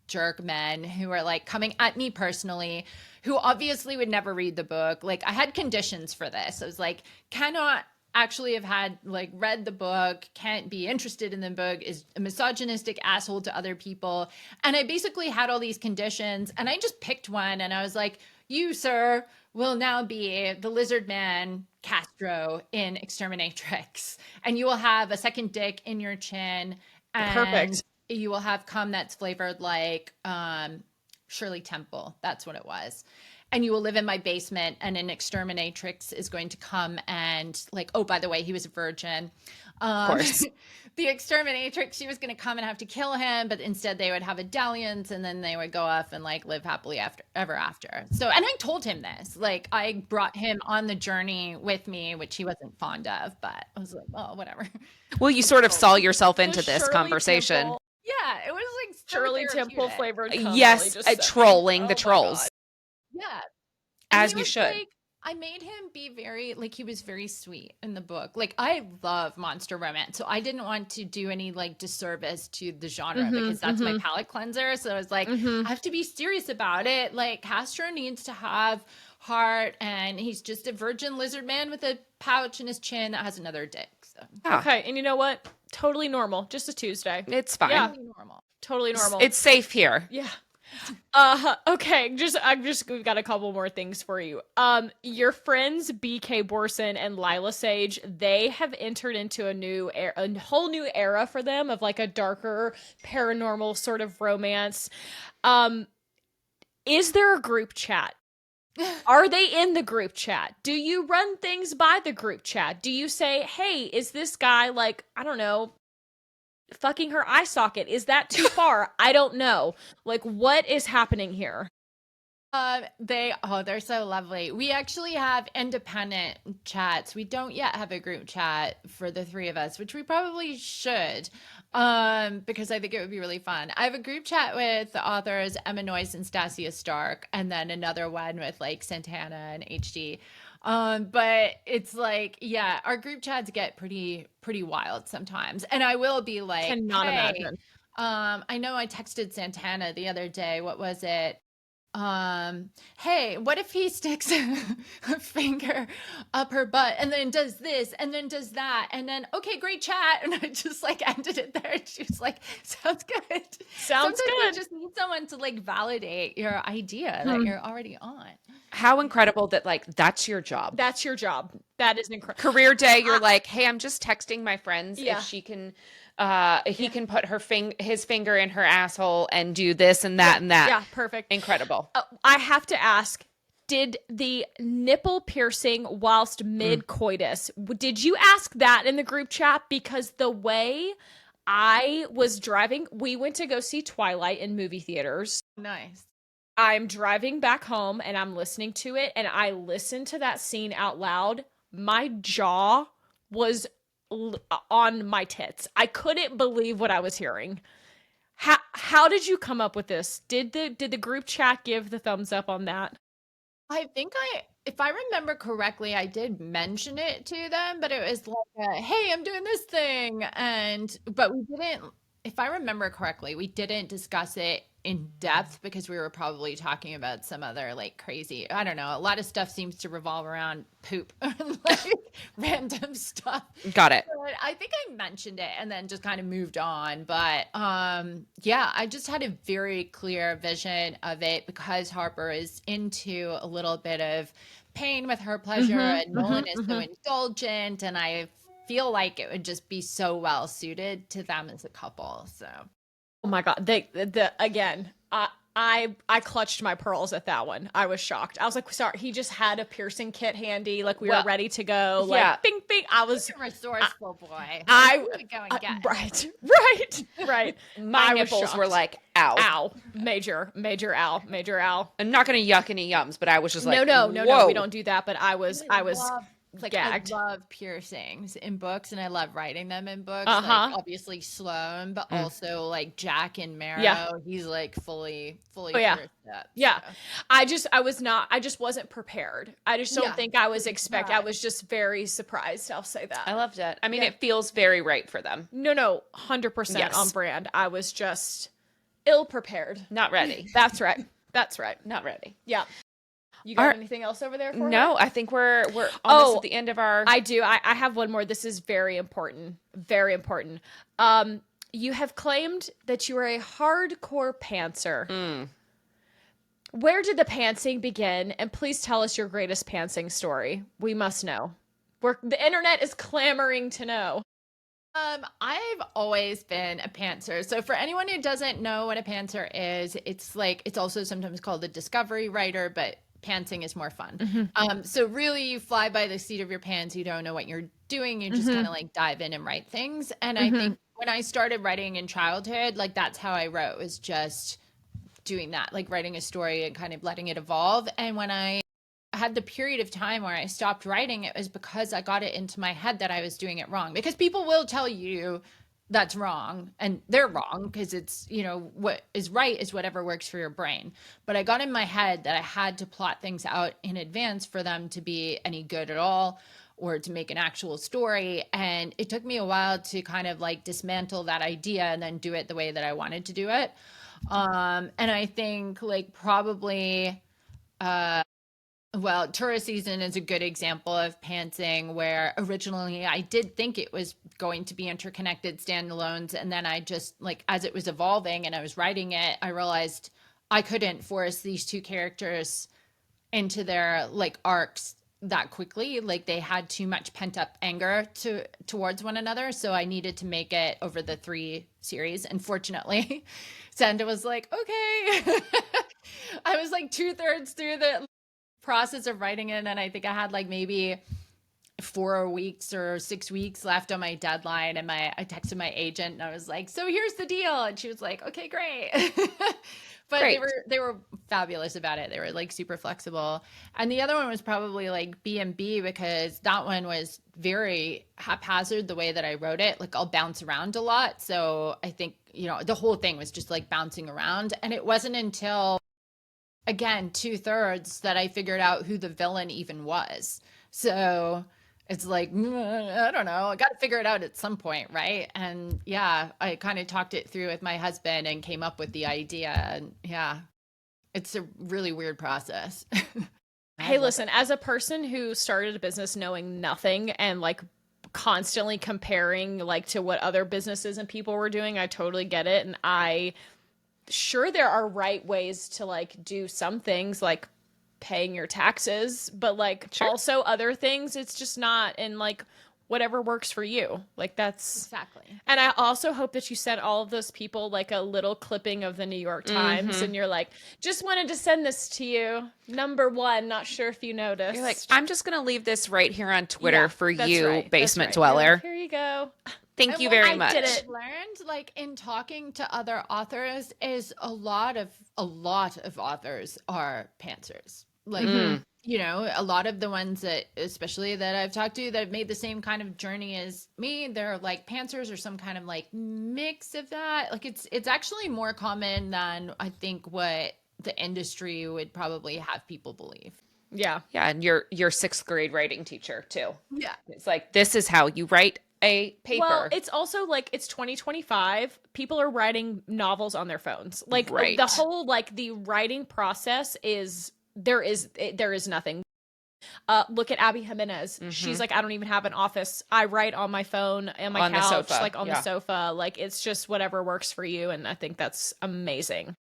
jerk men who were like coming at me personally, who obviously would never read the book. Like I had conditions for this. I was like, cannot actually have had like read the book, can't be interested in the book, is a misogynistic asshole to other people. And I basically had all these conditions and I just picked one and I was like, you, sir, will now be the lizard man Castro in Exterminatrix. And you will have a second dick in your chin. And Perfect. You will have cum that's flavored like Shirley Temple. That's what it was. And you will live in my basement, and an exterminatrix is going to come and like, oh, by the way, he was a virgin. Of course. The exterminatrix, she was going to come and have to kill him, but instead they would have a dalliance and then they would go off and like live happily ever after. So, and I told him this, like I brought him on the journey with me, which he wasn't fond of, but I was like, oh, whatever. Well, you sort of saw yourself into this Shirley conversation. Temple. Yeah, it was like so Shirley Temple therapeutic. flavored cum, Yes, Molly just said. trolling Oh the my trolls. God. Yeah. As he you was should. like, I made him be very, like, he was very sweet in the book. Like, I love monster romance. So I didn't want to do any, like, disservice to the genre because that's my palate cleanser. So I was like, I have to be serious about it. Like, Castro needs to have heart, and he's just a virgin lizard man with a pouch in his chin that has another dick. So. Okay, and you know what? Totally normal. Just a Tuesday. It's fine. Yeah. Totally normal. Totally normal. It's safe here. Yeah. Okay, we've got a couple more things for you. Your friends BK Borson and Lila Sage, they have entered into a whole new era for them of like a darker paranormal sort of romance. Is there a group chat? Are they in the group chat? Do you run things by the group chat? Do you say, hey, is this guy like, I don't know, fucking her eye socket? Is that too far? I don't know. Like, what is happening here? They're so lovely. We actually have independent chats. We don't yet have a group chat for the three of us, which we probably should, because I think it would be really fun. I have a group chat with the authors Emma Noyce and Stasia Stark, and then another one with like Santana and HD. But it's like, yeah, our group chats get pretty wild sometimes. And I will be like, Cannot hey, imagine. I know I texted Santana the other day. What was it? Hey, what if he sticks a finger up her butt and then does this and then does that and then okay, great chat, and I just like ended it there. And she was like, sounds good. Sounds Sometimes good. you just need someone to like validate your idea that you're already on. How incredible that like that's your job. That's your job. That is incredible. Career day, you're like, hey, I'm just texting my friends Yeah. if she can he can put his finger in her asshole and do this and that and that. Yeah, perfect. Incredible. I have to ask, did the nipple piercing whilst mid-coitus, did you ask that in the group chat? Because the way I was driving, we went to go see Twilight in movie theaters. Nice. I'm driving back home and I'm listening to it, and I listened to that scene out loud. My jaw was on my tits. I couldn't believe what I was hearing. How did you come up with this? Did the group chat give the thumbs up on that? I think if I remember correctly, I did mention it to them, but it was like, hey, I'm doing this thing. But we didn't if I remember correctly, we didn't discuss it in depth because we were probably talking about some other like crazy, I don't know, a lot of stuff seems to revolve around poop and like random stuff. Got it. But I think I mentioned it and then just kind of moved on. But yeah, I just had a very clear vision of it because Harper is into a little bit of pain with her pleasure and Nolan is so indulgent, and I feel like it would just be so well suited to them as a couple. So Oh my God. The again, I clutched my pearls at that one. I was shocked. I was like, sorry, he just had a piercing kit handy, like we were Well, ready to go. yeah. Like bing bing. I was a resourceful boy. I Gotta go and get right. My I was nipples were shocked. like, ow. Ow. Major ow. I'm not going to yuck any yums, but I was just like, No, whoa. we don't do that. But I was Like gagged. I love piercings in books, and I love writing them in books. Uh-huh. Like obviously Sloane, but also like Jack and Marrow. Yeah. He's like fully yeah. pierced up. Yeah. So. I just wasn't prepared. I just don't Yeah. think I was I was just very surprised. I'll say that. I loved it. I mean, it feels very right for them. No, 100% Yes. on brand. I was just ill prepared. Not ready. That's right. Not ready. Yeah. You got Are- anything else over there for No, her? I think we're almost at the end of our. I do. I have one more. This is very important. Very important. You have claimed that you are a hardcore pantser. Where did the pantsing begin? And please tell us your greatest pantsing story. We must know. The internet is clamoring to know. I've always been a pantser. So for anyone who doesn't know what a pantser is, it's also sometimes called a discovery writer, but pantsing is more fun. So really you fly by the seat of your pants. You don't know what you're doing. You just kind of like dive in and write things. And I think when I started writing in childhood, like that's how I wrote, was just doing that, like writing a story and kind of letting it evolve. And when I had the period of time where I stopped writing, it was because I got it into my head that I was doing it wrong, because people will tell you that's wrong, and they're wrong, because it's, you know, what is right is whatever works for your brain. But I got in my head that I had to plot things out in advance for them to be any good at all, or to make an actual story. And it took me a while to kind of like dismantle that idea and then do it the way that I wanted to do it. And I think like probably well, tourist season is a good example of pantsing, where originally I did think it was going to be interconnected standalones. And then I just, like, as it was evolving and I was writing it, I realized I couldn't force these two characters into their like arcs that quickly. Like they had too much pent up anger towards one another. So I needed to make it over the 3 series. And fortunately, Sandra was like, okay. I was like 2/3 through the process of writing it, and I think I had like maybe 4 weeks or 6 weeks left on my deadline, and I texted my agent and I was like, so here's the deal, and she was like, okay, great. But Great. they were fabulous about it. They were like super flexible. And the other one was probably like B&B, because that one was very haphazard the way that I wrote it. Like I'll bounce around a lot, so I think, you know, the whole thing was just like bouncing around. And it wasn't until, again, 2/3 that I figured out who the villain even was. So it's like, I don't know, I got to figure it out at some point, right? And yeah, I kind of talked it through with my husband and came up with the idea. And yeah, it's a really weird process. Hey, listen, as a person who started a business knowing nothing and like constantly comparing like to what other businesses and people were doing, I totally get it. And sure, there are right ways to like do some things, like paying your taxes, but like also other things, it's just not in like whatever works for you. Like that's Exactly. And I also hope that you sent all of those people like a little clipping of the New York Times and you're like, just wanted to send this to you. Number 1, not sure if you noticed. You're like, I'm just going to leave this right here on Twitter for that's you, right, basement that's right. You're dweller. like, here you go. Thank And you what very I much. did it. learned, like in talking to other authors, is a lot of authors are pantsers. Like, you know, a lot of the ones that, especially that I've talked to, that have made the same kind of journey as me, they're like pantsers or some kind of like mix of that. Like it's actually more common than I think what the industry would probably have people believe. Yeah. Yeah, and your 6th grade writing teacher too. Yeah. It's like, this is how you write a paper. Well, it's also like it's 2025. People are writing novels on their phones. Like Right. the whole like the writing process is there is nothing. Look at Abby Jimenez. She's like, I don't even have an office. I write on my phone and my On the couch, sofa. like on Yeah. the sofa. Like it's just whatever works for you, and I think that's amazing.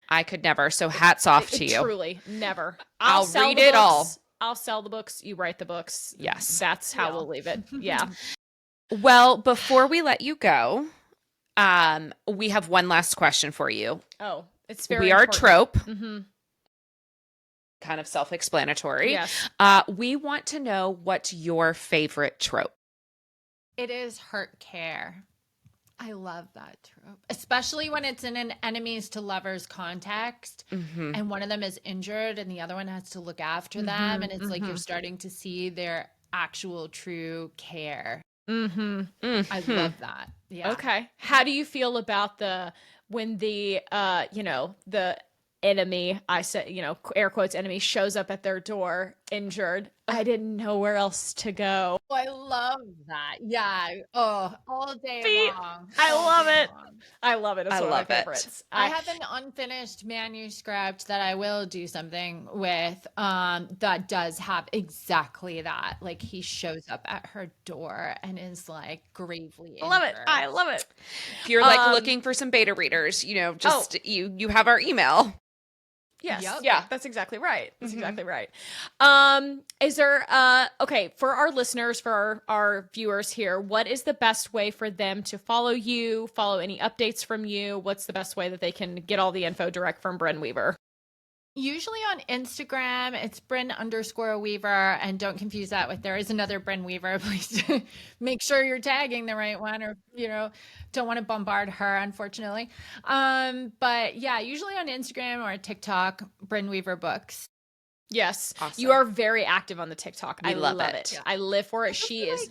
I could never. So hats off to you. Truly, never. I'll sell read the it all. books. I'll sell the books. You write the books. Yes. That's how we'll leave it. Yeah. Well, before we let you go, we have one last question for you. Oh, it's very We are a important. trope. Mm-hmm. Kind of self-explanatory. Yes. We want to know what's your favorite trope. It is hurt care. I love that trope, especially when it's in an enemies to lovers context and one of them is injured and the other one has to look after them. And it's like you're starting to see their actual true care. I love that. Yeah. Okay. How do you feel about when the the enemy, I said, air quotes enemy, shows up at their door injured? I didn't know where else to go. Oh, I love that. Yeah. Oh, all day See? long. I All love day it. long. I love it. It's I one love of my it. favorites. I have an unfinished manuscript that I will do something with that does have exactly that. Like he shows up at her door and is like gravely injured. love it. I love it. If you're like looking for some beta readers, you have our email. Yes. Yep. Yeah, that's exactly right. That's exactly right. Is there okay, for our listeners, for our viewers here, what is the best way for them to follow you, follow any updates from you? What's the best way that they can get all the info direct from Brynne Weaver? Usually on Instagram, it's Brynne_Weaver, and don't confuse that with there is another Brynne Weaver. Please make sure you're tagging the right one, or don't want to bombard her, unfortunately. But yeah, usually on Instagram or TikTok, Brynne Weaver Books. Yes. Awesome. You are very active on the TikTok. We I love love it. it. I live for it. Just She is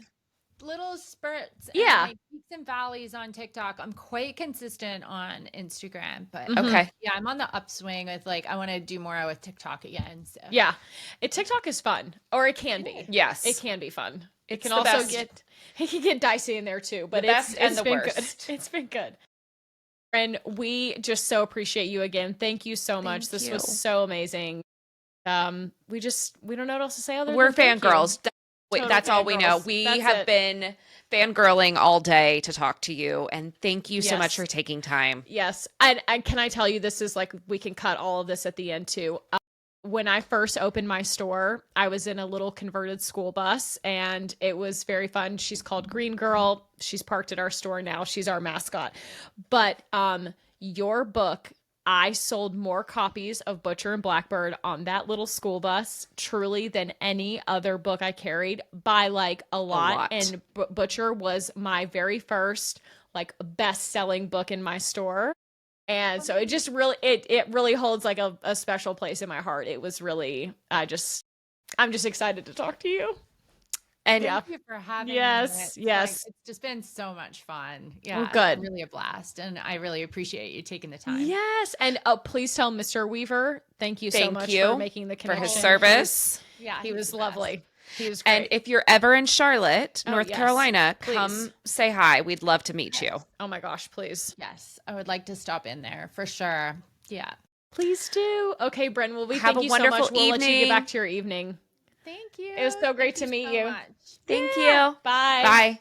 little spurts, Yeah. and like peaks and valleys on TikTok. I'm quite consistent on Instagram, but Okay. yeah, I'm on the upswing with I want to do more with TikTok again. So Yeah. TikTok is fun, or it can be. Yes. It can be fun. It It's can the also best. it can get dicey in there too, but The best and it's the been worst. good. It's been good. And we just so appreciate you again. Thank you so much. Thank This you. was so amazing. We don't know what else to say other We're than thank you. fangirls. Total That's all we know. fangirls. We That's have it. been fangirling all day to talk to you, and thank you so Yes. much for taking time. Yes. And can I tell you, this is we can cut all of this at the end too. When I first opened my store, I was in a little converted school bus and it was very fun. She's called Green Girl. She's parked at our store now. She's our mascot. But your book, I sold more copies of Butcher and Blackbird on that little school bus, truly, than any other book I carried by a lot. And Butcher was my very first best-selling book in my store. And so it just really, it really holds a special place in my heart. It was really, I'm just excited to talk to you. And thank you for having me. Yes, yes. It's just been so much fun. Well, Yeah, good. really a blast, and I really appreciate you taking the time. Yes. And please tell Mr. Weaver, thank you so Thank much you for making the for connection. his service. Yeah, He he's was the best. lovely. He was great. And if you're ever in Charlotte, Oh, North yes. Carolina, Please. come say hi. We'd love to meet you. Oh my gosh, please. Yes, I would like to stop in there for sure. Yeah. Please do. Okay, Brynne, well, we Have thank a you so wonderful much. We'll let you evening. get back to your evening. Thank you. It was so great Thank to meet so you. much. Thank Yeah. you. Bye. Bye.